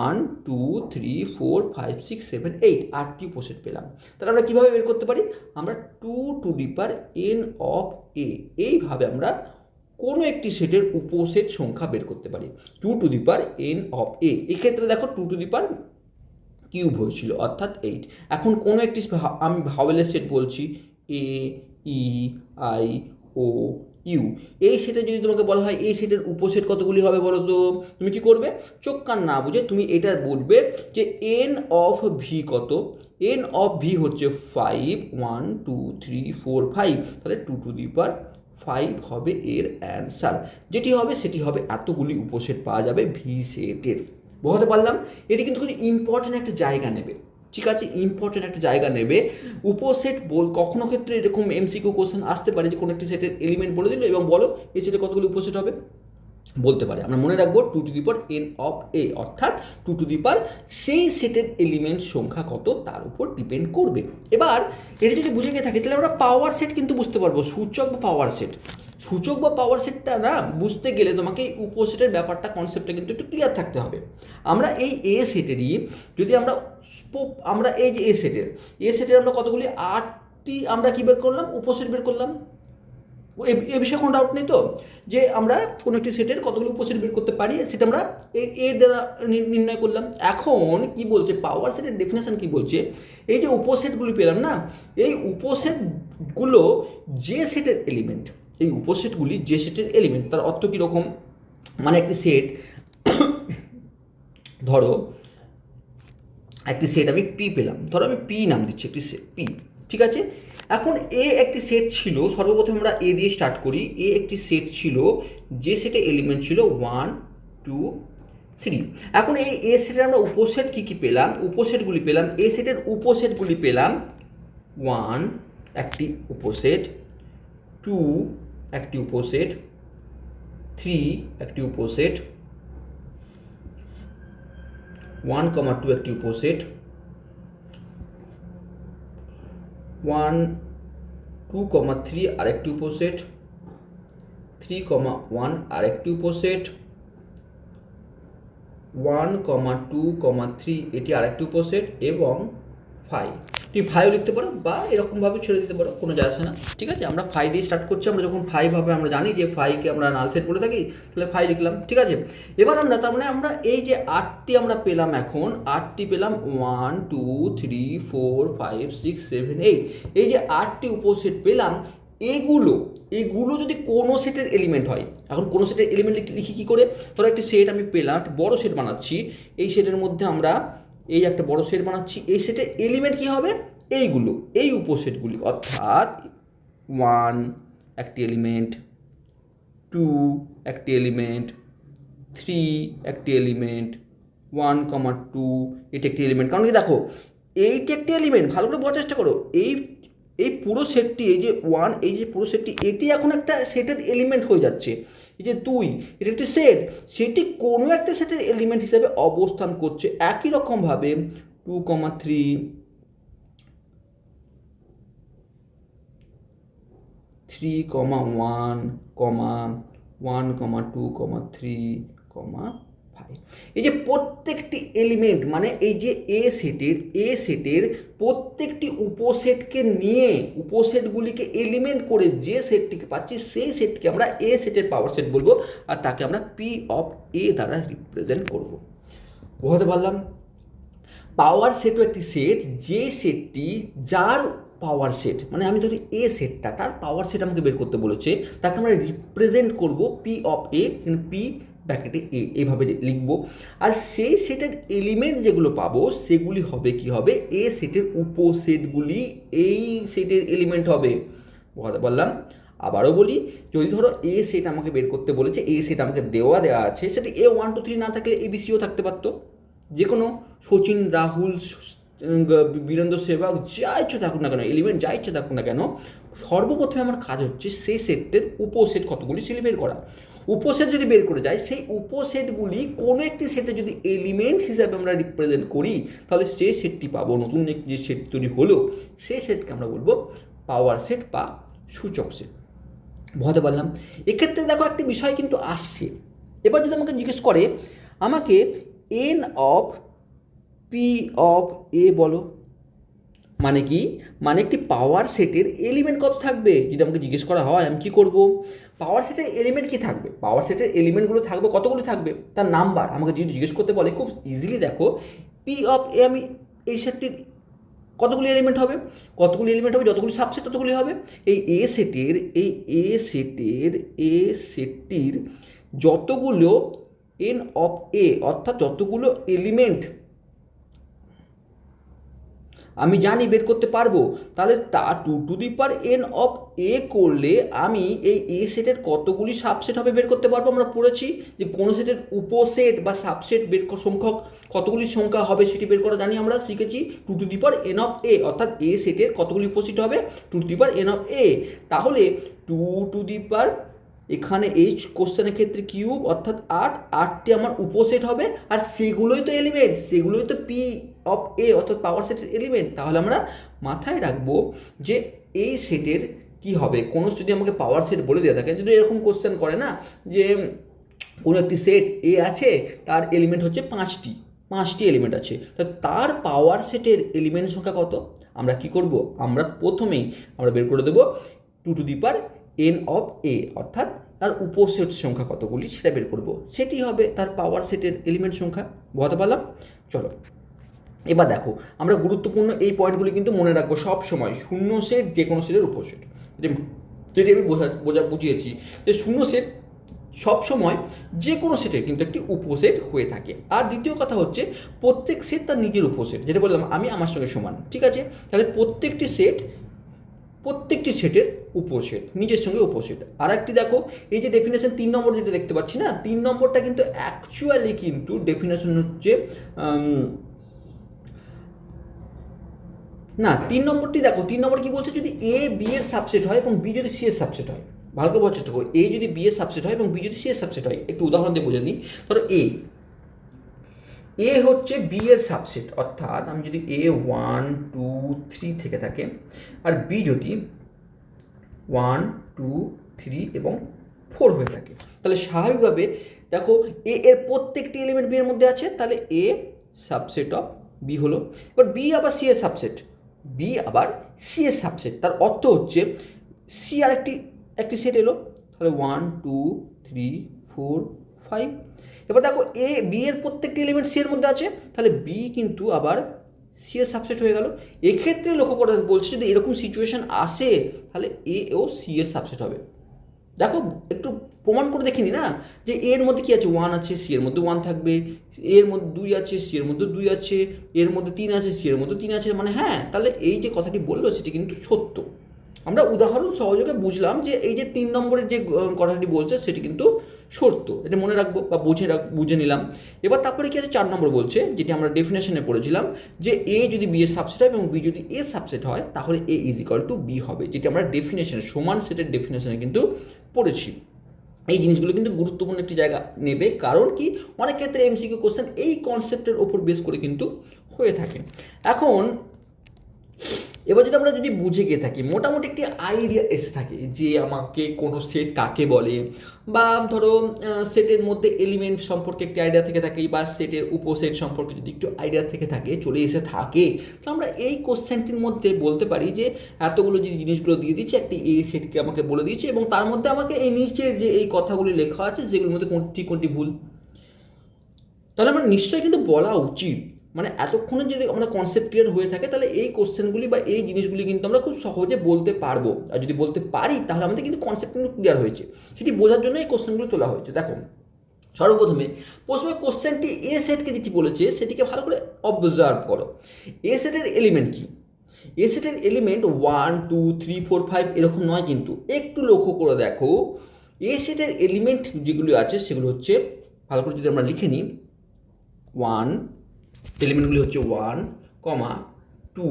1 2 3 4 5 6 7 8, 8টি উপসেট পেলাম। তাহলে আমরা কীভাবে বের করতে পারি, আমরা 2n অফ a, এইভাবে আমরা কোনো একটি সেটের উপসেট সংখ্যা বের করতে পারি, 2n অফ a। এক্ষেত্রে দেখো 2³ হয়েছিল, অর্থাৎ 8। এখন কোনো একটি আমি ভাওয়েলের সেট বলছি, a e i o U, এই সেটে যদি তোমাকে বলা হয় এই সেটের উপসেট কতগুলি হবে বলো তো, তুমি কি করবে, চোখ কান না বুঝে তুমি এটা বলবে যে এন অফ ভি কত, এন অফ ভি হচ্ছে 5, 1 2 3 4 5, তাহলে 2⁵ 5 হবে এর অ্যান্সার। যেটি হবে সেটি হবে এতগুলি উপসেট পাওয়া যাবে ভি সেটের। বোঝাতে পারলাম? এটি কিন্তু খুব ইম্পর্টেন্ট একটা জায়গা নেবে, ঠিক আছে, ইম্পর্টেন্ট একটা জায়গা নেবে। উপসেট কখনো ক্ষেত্রে এরকম এমসিকিউ কোশ্চেন আসতে পারে যে কোনো একটি সেটের এলিমেন্ট বলে দিল এবং বলো এই সেটে কতগুলি উপসেট হবে, বলতে পারে। আমরা মনে রাখবো 2n(a) অর্থাৎ 2 সেই সেটের এলিমেন্ট সংখ্যা কত তার উপর ডিপেন্ড করবে। এবার এটা যদি বুঝে গিয়ে থাকে তাহলে আমরা পাওয়ার সেট কিন্তু বুঝতে পারবো, সূচক বা পাওয়ার সেট। সূচক বা পাওয়ার সেটটা না বুঝতে গেলে তোমাকে এই উপসেটের ব্যাপারটা, কনসেপ্টটা কিন্তু একটু ক্লিয়ার থাকতে হবে। আমরা এই এ সেটেরই যদি আমরা এই যে এ সেটের আমরা কতগুলি 8টি আমরা কী বের করলাম, উপসেট বের করলাম। এ বিষয়ে কোনো ডাউট নেই তো, যে আমরা কোনো একটি সেটের কতগুলো উপসেট বের করতে পারি সেটা আমরা এর দ্বারা নির্ণয় করলাম। এখন কি বলছে পাওয়ার সেটের ডেফিনেশন কি বলছে, এই যে উপসেটগুলি পেলাম না, এই উপসেটগুলো যে সেটের এলিমেন্ট, এই উপসেটগুলি যে সেটের এলিমেন্ট তার অর্থ কীরকম, মানে একটি সেট ধরো একটি সেট আমি পি পেলাম, ধরো আমি পি নাম দিচ্ছি একটি সেট পি, ঠিক আছে। এখন এ একটি সেট ছিল, সর্বপ্রথম আমরা এ দিয়ে স্টার্ট করি। এ একটি সেট ছিল যে সেটে এলিমেন্ট ছিল 1 2 3। এখন এই এ সেটের আমরা উপসেট কী কী পেলাম, উপসেটগুলি পেলাম, এ সেটের উপসেটগুলি পেলাম 1 একটি উপসেট, 2 একটি উপসেট, 3 একটি উপসেট, 1, 2 একটি উপসেট, 1 2, 3 আরেকটি উপসেট, 3, 1 আরেকটি উপসেট, 1, 2, 3 এটি আরেকটি উপসেট এবং 5। তুমি 5 লিখতে পারো বা এরকমভাবে ছেড়ে দিতে পারো, কোনো যায় আসে না, ঠিক আছে। আমরা 5 দিয়ে স্টার্ট করছি, আমরা যখন 5 হবে আমরা জানি যে 5কে আমরা নাল সেট বলে থাকি, তাহলে 5 লিখলাম, ঠিক আছে। এবার আমরা তার মানে আমরা এই যে 8টি আমরা পেলাম, এখন 8টি পেলাম 1 2 3 4 5 6 7 8, এই যে 8টি উপসেট পেলাম, এগুলো যদি কোনো সেটের এলিমেন্ট হয়, এখন কোনো সেটের এলিমেন্ট লিখি কী করে, ধরো একটি সেট আমি পেলাম, একটা বড় সেট বানাচ্ছি, এই সেটের মধ্যে আমরা এই একটা বড় সেট বানাচ্ছি, এই সেটের এলিমেন্ট কী হবে, এইগুলো, এই উপসেটগুলি, অর্থাৎ 1 একটি এলিমেন্ট, 2 একটি এলিমেন্ট, 3 একটি এলিমেন্ট, 1, 2 এটি একটি এলিমেন্ট। কারণ কি দেখো এইটি একটি এলিমেন্ট, ভালো করে বোঝার চেষ্টা করো, এই পুরো সেটটি, এই যে 1, এই যে পুরো সেটটি, এটি এখন একটা সেটের এলিমেন্ট হয়ে যাচ্ছে। এই যে 2 এটা একটি সেট, সেটি কোনো একটা সেটের এলিমেন্ট হিসেবে অবস্থান করছে। একই রকমভাবে 2, 3, 3, 1, 1, 2, 3, 5, এই যে প্রত্যেকটি এলিমেন্ট, মানে এই যে এ সেটের প্রত্যেকটি উপসেটকে নিয়ে, উপসেটগুলিকে এলিমেন্ট করে যে সেটটিকে পাচ্ছি, সেই সেটটিকে আমরা এ সেটের পাওয়ার সেট বলবো, আর তাকে আমরা পি অফ এ দ্বারা রিপ্রেজেন্ট করব। বোঝাতে পারলাম? পাওয়ার সেটও একটি সেট, যে সেটটি যার পাওয়ার সেট, মানে আমি ধরি এ সেটটা, তার পাওয়ার সেট আমাকে বের করতে বলেছে, তাকে আমরা রিপ্রেজেন্ট করব পি অফ এ, কিন্তু পি ব্র্যাকেটে এ, এইভাবে লিখব। আর সেই সেটের এলিমেন্ট যেগুলো পাবো সেগুলি হবে কি হবে, এ সেটের উপসেটগুলি এই সেটের এলিমেন্ট হবে। বোঝাতে পারলাম? আবারও বলি, যদি ধরো এ সেট আমাকে বের করতে বলেছে, এ সেট আমাকে দেওয়া আছে, সেটা এ 1 2 3 না থাকলে এ বি সিও থাকতে পারতো, যে কোনো সচিন, রাহুল, বীরেন্দ্র সেবক, যা ইচ্ছে থাকুক না কেন, এলিমেন্ট যা ইচ্ছে থাকুক না কেন, সর্বপ্রথমে আমার কাজ হচ্ছে সেই সেটের উপসেট কতগুলি সেটি বের করা। উপসেট যদি বের করে যায়, সেই উপসেটগুলি কোনো একটি সেটে যদি এলিমেন্ট হিসাবে আমরা রিপ্রেজেন্ট করি, তাহলে সেই সেটটি পাবো, নতুন যে সেট তৈরি হলো সেই সেটকে আমরা বলবো পাওয়ার সেট বা সূচক সেট। বোঝাতে পারলাম? এক্ষেত্রে দেখো একটি বিষয় কিন্তু আসছে। এবার যদি আমাকে জিজ্ঞেস করে, আমাকে এন অফ পি অফ এ বলো, মানে কি, মানে একটি পাওয়ার সেটের এলিমেন্ট কত থাকবে যদি আমাকে জিজ্ঞেস করা হয়, আমি কী করব, পাওয়ার সেটের এলিমেন্ট কী থাকবে, পাওয়ার সেটের এলিমেন্টগুলো থাকবে কতগুলো থাকবে, তার নাম্বার আমাকে যদি জিজ্ঞেস করতে বলে, খুব ইজিলি দেখো পি অফ এ, আমি এই সেটটির কতগুলি এলিমেন্ট হবে, যতগুলি সাবসেট ততগুলি হবে। এই এ সেটটির যতগুলো এন অফ এ, অর্থাৎ যতগুলো এলিমেন্ট আমি জানি বের করতে পারবো, তাহলে তা 2n অফ এ করলে আমি এই এ সেটের কতগুলি সাবসেট হবে বের করতে পারবো। আমরা পড়েছি যে কোনো সেটের উপসেট বা সাবসেট সংখ্যক কতগুলি সংখ্যা হবে সেটি বের করা জানি, আমরা শিখেছি 2n অফ এ, অর্থাৎ এ সেটের কতগুলি উপসেট হবে 2n অফ এ। তাহলে 2 এখানে এইচ কোশ্চেনের ক্ষেত্রে কিউব অর্থাৎ 8টি আমার উপসেট হবে, আর সেগুলোই তো এলিমেন্ট, সেগুলোই তো পি অফ এ অর্থাৎ পাওয়ার সেটের এলিমেন্ট। তাহলে আমরা মাথায় রাখবো যে এই সেটের কি হবে, কোনো যদি আমাকে পাওয়ার সেট বলে দেওয়া থাকে, যদি এরকম কোশ্চেন করে না যে কোনো একটি সেট এ আছে, তার এলিমেন্ট হচ্ছে 5টি এলিমেন্ট আছে, তো তার পাওয়ার সেটের এলিমেন্ট সংখ্যা কত, আমরা কি করব, আমরা প্রথমেই আমরা বের করে দেবো 2n অফ এ, অর্থাৎ তার উপসেট সংখ্যা কতগুলি সেটা বের করব, সেটি হবে তার পাওয়ার সেটের এলিমেন্ট সংখ্যা। বোঝাতে পারলাম? চলো এবার দেখো, আমরা গুরুত্বপূর্ণ এই পয়েন্টগুলি কিন্তু মনে রাখবো সব সময়। শূন্য সেট যে কোনো সেটের উপসেট, যেটি আমি বুঝিয়েছি যে শূন্য সেট সবসময় যে কোনো সেটের কিন্তু একটি উপসেট হয়ে থাকে। আর দ্বিতীয় কথা হচ্ছে প্রত্যেক সেট তার নিজের উপসেট, যেটা বললাম আমি আমার সঙ্গে সমান, ঠিক আছে? তাহলে প্রত্যেকটি সেটের উপসেট, নিজের সঙ্গে উপসেট। আর একটি দেখো, এই যে ডেফিনেশন 3 নম্বর যেটা দেখতে পাচ্ছি না, 3 নম্বরটা কিন্তু অ্যাকচুয়ালি কিন্তু ডেফিনেশন হচ্ছে না, 3 নম্বরটি দেখো, 3 নম্বর কি বলছে, যদি এ বি এর সাবসেট হয় এবং বি যদি সি এর সাবসেট হয়। ভালো করে বোঝার চেষ্টা করো, এ যদি বি এর সাবসেট হয় এবং বি যদি সি এর সাবসেট হয়। একটু উদাহরণ দিয়ে বোঝা নিই। ধরো এ হচ্ছে বি এর সাবসেট, অর্থাৎ আমি যদি এ 1 2 3 থেকে থাকে, আর বি যদি 1 2 3 এবং 4 হয়ে থাকে, তাহলে স্বাভাবিকভাবে দেখো এ এর প্রত্যেকটি এলিমেন্ট বি এর মধ্যে আছে, তাহলে এ সাবসেট অফ বি হলো। এবার বি আবার সি এর সাবসেট, বি আবার সি এর সাবসেট, তার অর্থ হচ্ছে সি আর একটি সেট এলো, তাহলে 1 2 3 4 5। এবার দেখো এ বি এর প্রত্যেকটি এলিমেন্ট সি এর মধ্যে আছে, তাহলে বি কিন্তু আবার সি এর সাবসেট হয়ে গেল। এক্ষেত্রে লক্ষ্য করে বলছে যদি এরকম সিচুয়েশন আসে, তাহলে এ ও সি এর সাবসেট হবে। দেখো একটু প্রমাণ করে দেখিনি না, যে এর মধ্যে কি আছে, 1 আছে, সি এর মধ্যে 1 থাকবে, এর মধ্যে 2 আছে, সি এর মধ্যে 2 আছে, এর মধ্যে 3 আছে, সি এর মধ্যে 3 আছে, মানে হ্যাঁ, তাহলে এই যে কথাটি বললো সেটি কিন্তু সত্য। আমরা উদাহরণ সহযোগে বুঝলাম যে এই যে 3 নম্বরের যে কথাটি বলছে সেটি কিন্তু সত্য, এটা মনে রাখবো বা বুঝে নিলাম। এবার তারপরে কি আছে, 4 নম্বর বলছে, যেটি আমরা ডেফিনেশনে পড়েছিলাম, যে এ যদি বি এর সাবসেট হয় এবং বি যদি এ সাবসেট হয়, তাহলে এ ইজ ইকুয়াল টু বি হবে, যেটি আমরা ডেফিনেশনে সমান সেটের ডেফিনেশনে কিন্তু পড়েছি। এই জিনিসগুলো কিন্তু গুরুত্বপূর্ণ একটি জায়গা নেবে, কারণ কি অনেক ক্ষেত্রে এমসিকিউ কোশ্চেন এই কনসেপ্টের ওপর বেস করে কিন্তু হয়ে থাকে। এখন এবার যদি বুঝে গিয়ে থাকি, মোটামুটি একটি আইডিয়া এসে থাকে যে আমাকে কোনো সেট কাকে বলে, বা ধরো সেটের মধ্যে এলিমেন্ট সম্পর্কে একটি আইডিয়া থেকে থাকে, বা সেটের উপসেট সম্পর্কে যদি একটু আইডিয়া থেকে থাকে, চলে এসে থাকে, তো আমরা এই কোশ্চেনটির মধ্যে বলতে পারি যে এতগুলো যে জিনিসগুলো দিয়ে দিচ্ছে, একটি এই সেটকে আমাকে বলে দিচ্ছে, এবং তার মধ্যে আমাকে এই নিচের যে এই কথাগুলি লেখা আছে যেগুলোর মধ্যে কোনটি ভুল, তাহলে আমার নিশ্চয়ই কিন্তু বলা উচিত। মানে এতক্ষণে যদি আমরা কনসেপ্ট ক্লিয়ার হয়ে থাকে, তাহলে এই কোশ্চেনগুলি বা এই জিনিসগুলি কিন্তু আমরা খুব সহজে বলতে পারবো, আর যদি বলতে পারি তাহলে আমাদের কিন্তু কনসেপ্ট কিন্তু ক্লিয়ার হয়েছে, সেটি বোঝার জন্য এই কোশ্চেনগুলো তোলা হয়েছে। দেখো সর্বপ্রথমে কোশ্চেনটি এ সেটকে যেটি বলেছে সেটিকে ভালো করে অবজার্ভ করো। এ সেটের এলিমেন্ট কি, এ সেটের এলিমেন্ট 1 2 3 4 5 এরকম নয়, কিন্তু একটু লক্ষ্য করে দেখো এ সেটের এলিমেন্ট যেগুলি আছে সেগুলো হচ্ছে, ভালো করে যদি আমরা লিখে নিই, 1 এলিমেন্টগুলি হচ্ছে 1, 2,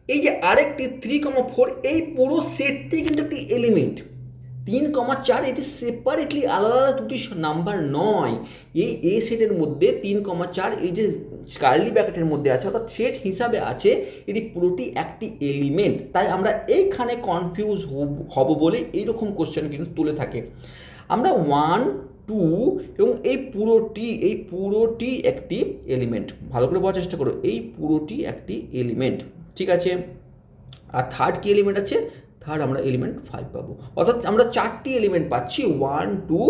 এই যে আরেকটি 3, 4, এই পুরো সেটটি কিন্তু একটি এলিমেন্ট। 3, 4 এটি সেপারেটলি আলাদা আলাদা দুটি নাম্বার নয়। এই এ সেটের মধ্যে 3, 4 এই যে কার্লি ব্র্যাকেটের মধ্যে আছে, অর্থাৎ সেট হিসাবে আছে, এটি পুরোটি একটি এলিমেন্ট। তাই আমরা এইখানে কনফিউজ হব বলে এইরকম কোশ্চেন কিন্তু তুলে থাকে। আমরা 1 2 এবং এই পুরোটি একটি এলিমেন্ট, ভালো করে বোঝার চেষ্টা করো, এই পুরোটি একটি এলিমেন্ট, ঠিক আছে। আর থার্ড কি এলিমেন্ট আছে, থার্ড আমরা এলিমেন্ট 5 পাবো, অর্থাৎ আমরা 4টি এলিমেন্ট পাচ্ছি, 1 2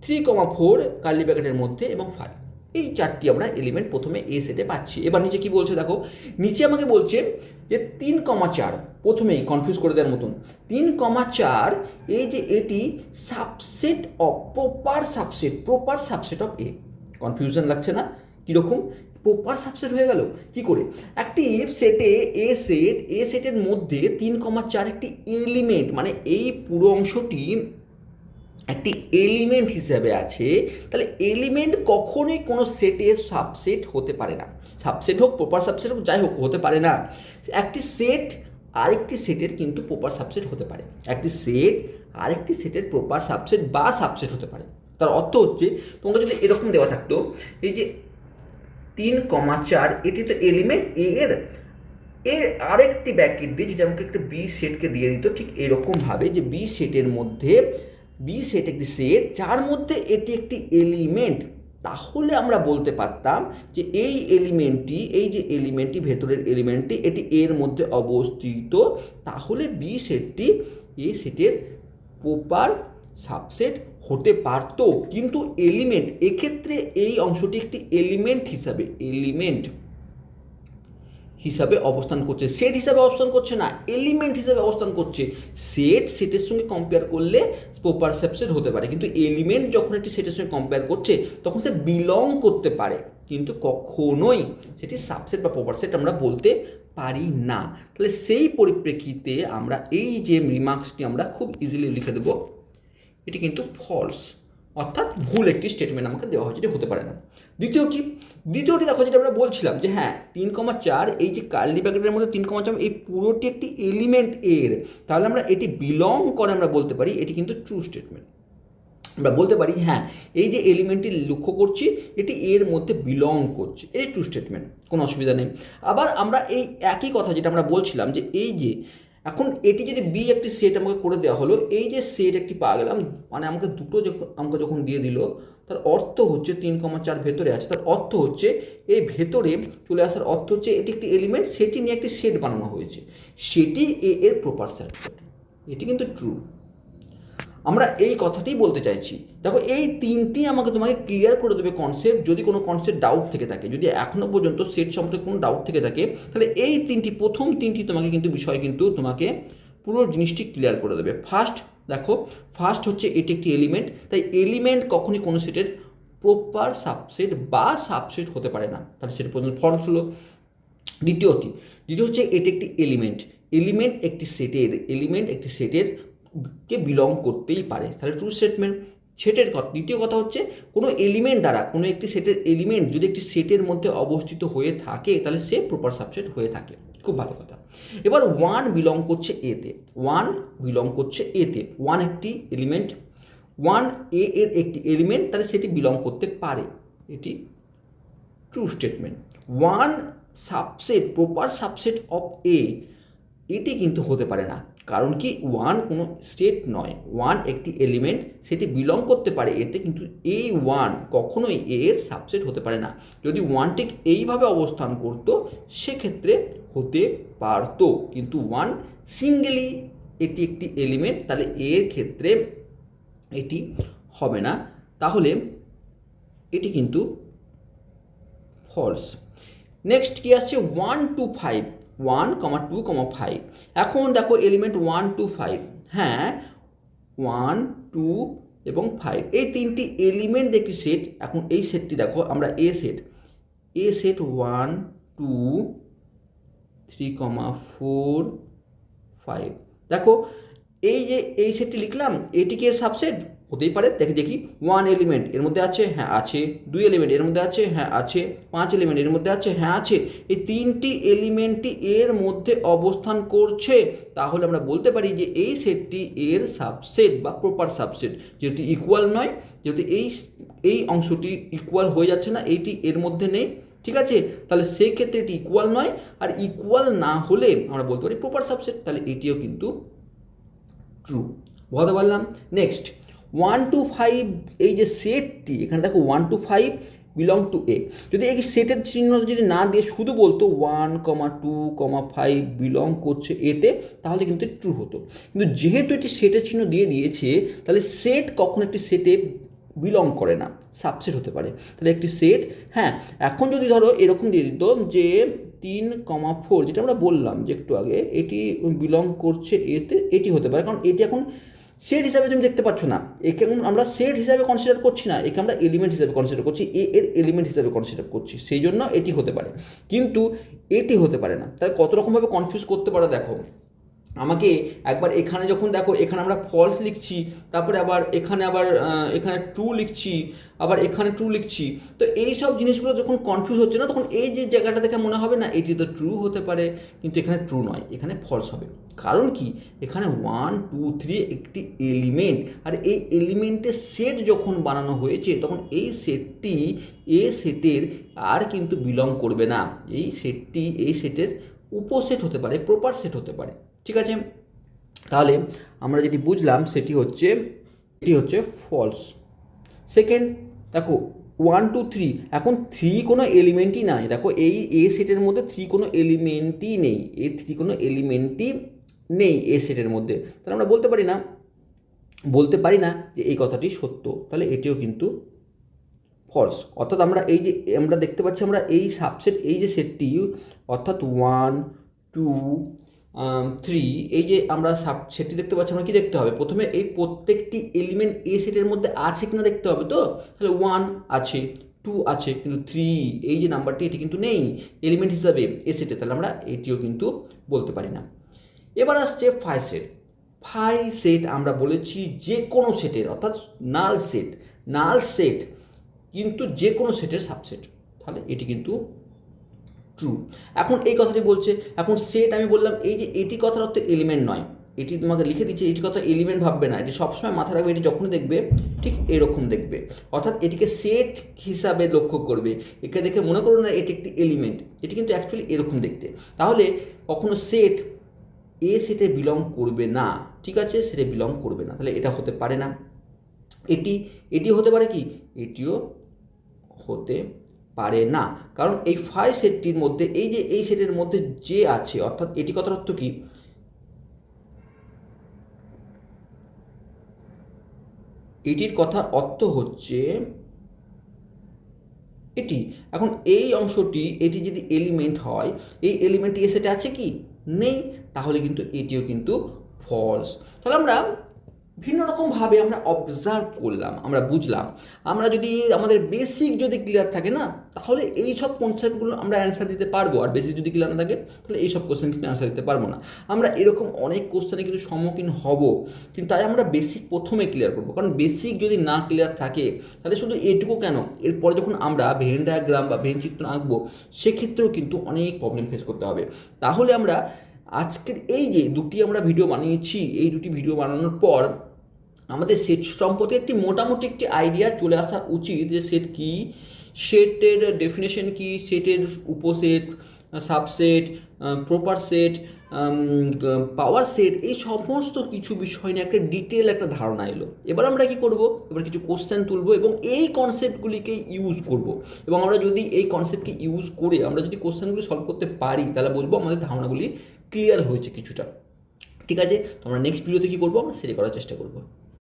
3, 4 কার্লি ব্র্যাকেটের মধ্যে এবং 5, এই 4টি আমরা এলিমেন্ট প্রথমে এ সেটে পাচ্ছি। এবার নিচে কি বলছে দেখো, নিচে আমাকে বলছে যে 3, 4, প্রথমেই কনফিউজ করে দেওয়ার মতন, 3, 4 এই যে এটি subset of proper subset of A. Confusion লাগছে না? কীরকম? প্রপার সাবসেট হয়ে গেল কি করে? একটি সেটে এ সেটের মধ্যে 3,4 একটি এলিমেন্ট, মানে এই পুরো অংশটি একটি এলিমেন্ট হিসাবে আছে, তাহলে এলিমেন্ট কখনোই কোনো সেটের সাবসেট হতে পারে না। সাবসেট হোক, প্রপার সাবসেট হোক, যাই হোক, হতে পারে না। একটি সেট আরেকটি সেটের কিন্তু প্রপার সাবসেট হতে পারে, একটি সেট আরেকটি সেটের প্রপার সাবসেট বা সাবসেট হতে পারে। তার অর্থ হচ্ছে, তোমরা যদি এরকম দেওয়া থাকতো, এই যে 3,4 এটি তো এলিমেন্ট এর আরেকটি ব্র্যাকেট দিয়ে যদি আমাকে একটা বি সেটকে দিয়ে দিত, ঠিক এরকমভাবে যে বি সেটের মধ্যে বি সেট একটি সেট যার মধ্যে এটি একটি এলিমেন্ট, তাহলে আমরা বলতে পারতাম যে এই এলিমেন্টটি, এই যে এলিমেন্টটি, ভেতরের এলিমেন্টটি, এটি এর মধ্যে অবস্থিত, তাহলে বি সেটটি এ সেটের প্রপার সাবসেট হতে পারতো। কিন্তু এলিমেন্ট, এক্ষেত্রে এই অংশটি একটি এলিমেন্ট হিসাবে অবস্থান করছে, সেট হিসাবে অবস্থান করছে না, এলিমেন্ট হিসাবে অবস্থান করছে। সেটের সঙ্গে কম্পেয়ার করলে প্রপার সাবসেট হতে পারে, কিন্তু এলিমেন্ট যখন একটি সেটের সঙ্গে কম্পেয়ার করছে তখন সে বিলং করতে পারে, কিন্তু কখনোই সেটি সাবসেট বা প্রপার সেট আমরা বলতে পারি না। তাহলে সেই পরিপ্রেক্ষিতে আমরা এই যে রিমার্কসটি আমরা খুব ইজিলি লিখে দেব, এটি কিন্তু ফলস, অর্থাৎ ভুল একটি স্টেটমেন্ট আমাকে দেওয়া হয়েছে, যেটা হতে পারে না। দ্বিতীয়টি দেখো, যেটা আমরা বলছিলাম যে হ্যাঁ 3,4 এই যে কার্লি ব্র্যাকেটের মধ্যে 3,4 এই পুরোটি একটি এলিমেন্ট এর, তাহলে আমরা এটি বিলং করে আমরা বলতে পারি এটি কিন্তু ট্রু স্টেটমেন্ট। আমরা বলতে পারি হ্যাঁ এই যে এলিমেন্টটি লক্ষ্য করছি এটি এর মধ্যে বিলং করছে, এই ট্রু স্টেটমেন্ট, কোনো অসুবিধা নেই। আবার আমরা এই একই কথা যেটা আমরা বলছিলাম যে এই যে এখন এটি যদি বি একটি সেট আমাকে করে দেওয়া হলো, এই যে সেট একটি পাওয়া গেলাম, মানে আমাকে দুটো আমাকে যখন দিয়ে দিল, তার অর্থ হচ্ছে 3,4 ভেতরে আছে, তার অর্থ হচ্ছে এই ভেতরে চলে আসার অর্থ হচ্ছে এটি একটি এলিমেন্ট, সেটি নিয়ে একটি সেট বানানো হয়েছে, সেটি এর প্রপার সেট, এটি কিন্তু ট্রু। আমরা এই কথাটি বলতে চাইছি। দেখো এই তিনটি তোমাকে ক্লিয়ার করে দেবে কনসেপ্ট। যদি কোনো কনসেপ্ট ডাউট থেকে থাকে, যদি এখনও পর্যন্ত সেট সম্পর্কে কোনো ডাউট থেকে থাকে, তাহলে এই প্রথম তিনটি তোমাকে কিন্তু বিষয় কিন্তু তোমাকে পুরো জিনিসটি ক্লিয়ার করে দেবে। ফার্স্ট হচ্ছে এটি একটি এলিমেন্ট, তাই এলিমেন্ট কখনই কোনো সেটের প্রপার সাবসেট বা সাবসেট হতে পারে না, তাহলে সেটা পর্যন্ত ফলস হলো। দ্বিতীয় হচ্ছে এটি একটি এলিমেন্ট একটি সেটের কে বিলং করতেই পারে, তাহলে ট্রু স্টেটমেন্ট। দ্বিতীয় কথা হচ্ছে কোনো এলিমেন্ট দ্বারা কোনো একটি সেটের এলিমেন্ট যদি একটি সেটের মধ্যে অবস্থিত হয়ে থাকে, তাহলে সে প্রপার সাবসেট হয়ে থাকে, খুব ভালো কথা। এবার ওয়ান বিলং করছে এতে, ওয়ান একটি এলিমেন্ট, ওয়ান এর একটি এলিমেন্ট, তাহলে সেটি বিলং করতে পারে, এটি true statement. One subset, proper subset of এটি কিন্তু হতে পারে না, কারণ কি ওয়ান কোনো স্টেট নয়, ওয়ান একটি এলিমেন্ট, সেটি বিলং করতে পারে এতে, কিন্তু এই ওয়ান কখনোই এর সাবসেট হতে পারে না। যদি ওয়ান ঠিক এইভাবে অবস্থান করতো সেক্ষেত্রে হতে পারতো, কিন্তু ওয়ান সিঙ্গেলি এটি একটি এলিমেন্ট, তাহলে এর ক্ষেত্রে এটি হবে না, তাহলে এটি কিন্তু ফলস। নেক্সট কি আসছে, 1 2 5, 1, 2, 5। এখন দেখো এলিমেন্ট 1 2 5, হ্যাঁ 1 2 এবং 5 এই তিনটি এলিমেন্ট একটি সেট। এখন এই সেটটি দেখো আমরা এ সেট 1 2 3, 4 5। দেখো এই যে এই সেটটি লিখলাম, এটি কি এর সাবসেট হতেই পারে, দেখি 1 এলিমেন্ট এর মধ্যে আছে, হ্যাঁ আছে, 2 এলিমেন্ট এর মধ্যে আছে, হ্যাঁ আছে, 5 এলিমেন্ট এর মধ্যে আছে, হ্যাঁ আছে, এই তিনটি এলিমেন্টটি এর মধ্যে অবস্থান করছে, তাহলে আমরা বলতে পারি যে এই সেটটি এর সাবসেট বা প্রপার সাবসেট। যেহেতু ইকুয়াল নয়, যেহেতু এই অংশটি ইকুয়াল হয়ে যাচ্ছে না, এইটি এর মধ্যে নেই, ঠিক আছে, তাহলে সেই ক্ষেত্রে এটি ইকুয়াল নয়, আর ইকুয়াল না হলে আমরা বলতে পারি প্রপার সাবসেট, তাহলে এটিও কিন্তু ট্রু। বলতে পারলাম। নেক্সট 1 2 5, এই যে সেটটি এখানে দেখো 1 2 5 বিলং টু এ, যদি এই সেটের চিহ্ন যদি না দিয়ে শুধু বলতো 1 2 5 বিলং করছে এতে, তাহলে কিন্তু ট্রু হতো। কিন্তু যেহেতু এটি সেটের চিহ্ন দিয়ে দিয়েছে, তাহলে সেট কখনো একটি সেটে বিলং করে না, সাবসেট হতে পারে। তাহলে একটি সেট, হ্যাঁ এখন যদি ধরো এরকম দিয়ে দিত যে 3, 4, যেটা আমরা বললাম যে একটু আগে, এটি বিলং করছে এতে, এটি হতে পারে, কারণ এটি এখন সেট হিসাবে তুমি দেখতে পাচ্ছ না, একে আমরা সেট হিসাবে কনসিডার করছি না, একে আমরা এলিমেন্ট হিসাবে কনসিডার করছি, এর এলিমেন্ট হিসাবে কনসিডার করছি, সেই জন্য এটি হতে পারে, কিন্তু এটি হতে পারে না। তাই কত রকমভাবে কনফিউজ করতে পারো দেখো। আমাকে একবার এখানে যখন দেখো এখানে আমরা ফলস লিখছি, তারপরে আবার এখানে ট্রু লিখছি, আবার এখানে ট্রু লিখছি, তো এই সব জিনিসগুলো যখন কনফিউজ হচ্ছে না, তখন এই যে জায়গাটা দেখে মনে হবে না এটি তো ট্রু হতে পারে, কিন্তু এখানে ট্রু নয়, এখানে ফলস হবে। কারণ কি, এখানে 1 2 3 একটি এলিমেন্ট, আর এই এলিমেন্টের সেট যখন বানানো হয়েছে তখন এই সেটটি এ সেটের আর কিন্তু বিলং করবে না, এই সেটটি এই সেটের উপসেট হতে পারে, প্রপার সেট হতে পারে। ঠিক আছে, তাহলে আমরা যেটি বুঝলাম সেটি হচ্ছে এটি হচ্ছে ফলস। সেকেন্ড দেখো 1 2 3, এখন 3 কোনো এলিমেন্টই নাই, দেখো এই এ সেটের মধ্যে 3 কোনো এলিমেন্টই নেই, এই 3 কোনো এলিমেন্টই নেই এ সেটের মধ্যে, তাহলে আমরা বলতে পারি না যে এই কথাটি সত্য, তাহলে এটিও কিন্তু ফলস। অর্থাৎ আমরা দেখতে পাচ্ছি আমরা এই সাবসেট, এই যে সেটটি অর্থাৎ 1 2 3, এই যে আমরা সেটটি দেখতে পাচ্ছি, আমরা কি দেখতে হবে, প্রথমে এই প্রত্যেকটি এলিমেন্ট এ সেটের মধ্যে আছে কিনা দেখতে হবে। তো তাহলে 1 আছে, 2 আছে, কিন্তু 3 এই যে নাম্বারটি এটি কিন্তু নেই এলিমেন্ট হিসাবে এ সেটে, তাহলে আমরা এটিও কিন্তু বলতে পারি না। এবার আসছে ফাই সেট। ফাই সেট আমরা বলেছি যে কোনো সেটের, অর্থাৎ নাল সেট কিন্তু যে কোনো সেটের সাবসেট, তাহলে এটি কিন্তু ট্রু। এখন এই কথাটি বলছে, এখন সেট আমি বললাম এই যে এটি কথার অর্থ এলিমেন্ট নয়, এটি তোমাকে লিখে দিচ্ছে, এটি কথা এলিমেন্ট ভাববে না, এটি সবসময় মাথায় রাখবে, এটি যখনই দেখবে ঠিক এরকম দেখবে, অর্থাৎ এটিকে সেট হিসাবে লক্ষ্য করবে, একে দেখে মনে করো না এটি একটি এলিমেন্ট, এটি কিন্তু অ্যাকচুয়ালি এরকম দেখতে। তাহলে কখনো সেট এ সেটে বিলং করবে না, ঠিক আছে, সেটে বিলং করবে না, তাহলে এটা হতে পারে না। এটি হতে পারে কি, এটিও হতে পারে না, কারণ এই ফাই সেটটির মধ্যে এই যে এই সেটের মধ্যে যে আছে, অর্থাৎ এটি কথার অর্থ কি, এটির কথার অর্থ হচ্ছে এটি। এখন এই অংশটি এটি যদি এলিমেন্ট হয়, এই এলিমেন্টটি এ সেটে আছে কি, নেই, তাহলে কিন্তু এটিও কিন্তু ফলস। তাহলে আমরা ভিন্ন রকমভাবে আমরা অবজার্ভ করলাম, আমরা বুঝলাম, আমরা যদি আমাদের বেসিক যদি ক্লিয়ার থাকে না, তাহলে এই সব কনসেপ্টগুলো আমরা অ্যান্সার দিতে পারবো, আর বেসিক যদি ক্লিয়ার না থাকে তাহলে এই সব কোশ্চেন কিন্তু অ্যান্সার দিতে পারবো না। আমরা এরকম অনেক কোশ্চেনে কিন্তু সম্মুখীন হব, কিন্তু তাই আমরা বেসিক প্রথমে ক্লিয়ার করবো, কারণ বেসিক যদি না ক্লিয়ার থাকে তাহলে শুধু এটুকু কেন, এরপরে যখন আমরা ভেন ডায়াগ্রাম বা ভেন চিত্র আঁকবো সেক্ষেত্রেও কিন্তু অনেক প্রবলেম ফেস করতে হবে। তাহলে আমরা আজকের এই যে দুটি আমরা ভিডিও বানিয়েছি, এই দুটি ভিডিও বানানোর পর আমাদের সেট সম্পর্কে মোটামুটি একটি আইডিয়া চলে আসা উচিত, যে সেট কী, সেটের ডেফিনেশন কী, সেটের উপসেট, subset, proper set, power set, এই সমস্ত কিছু বিষয় নিয়ে একটা ডিটেল একটা ধারণা এলো। এবার আমরা কি করব, এবার কিছু কোশ্চেন তুলবো এবং এই কনসেপ্টগুলিকে ইউজ করব, এবং আমরা যদি এই কনসেপ্টকে ইউজ করে আমরা যদি কোশ্চেনগুলি সলভ করতে পারি, তাহলে বলবো আমাদের ধারণাগুলি ক্লিয়ার হয়েছে কিছুটা। ঠিক আছে, তো আমরা নেক্সট ভিডিওতে কী করবো, আমরা সেটা করার চেষ্টা করবো।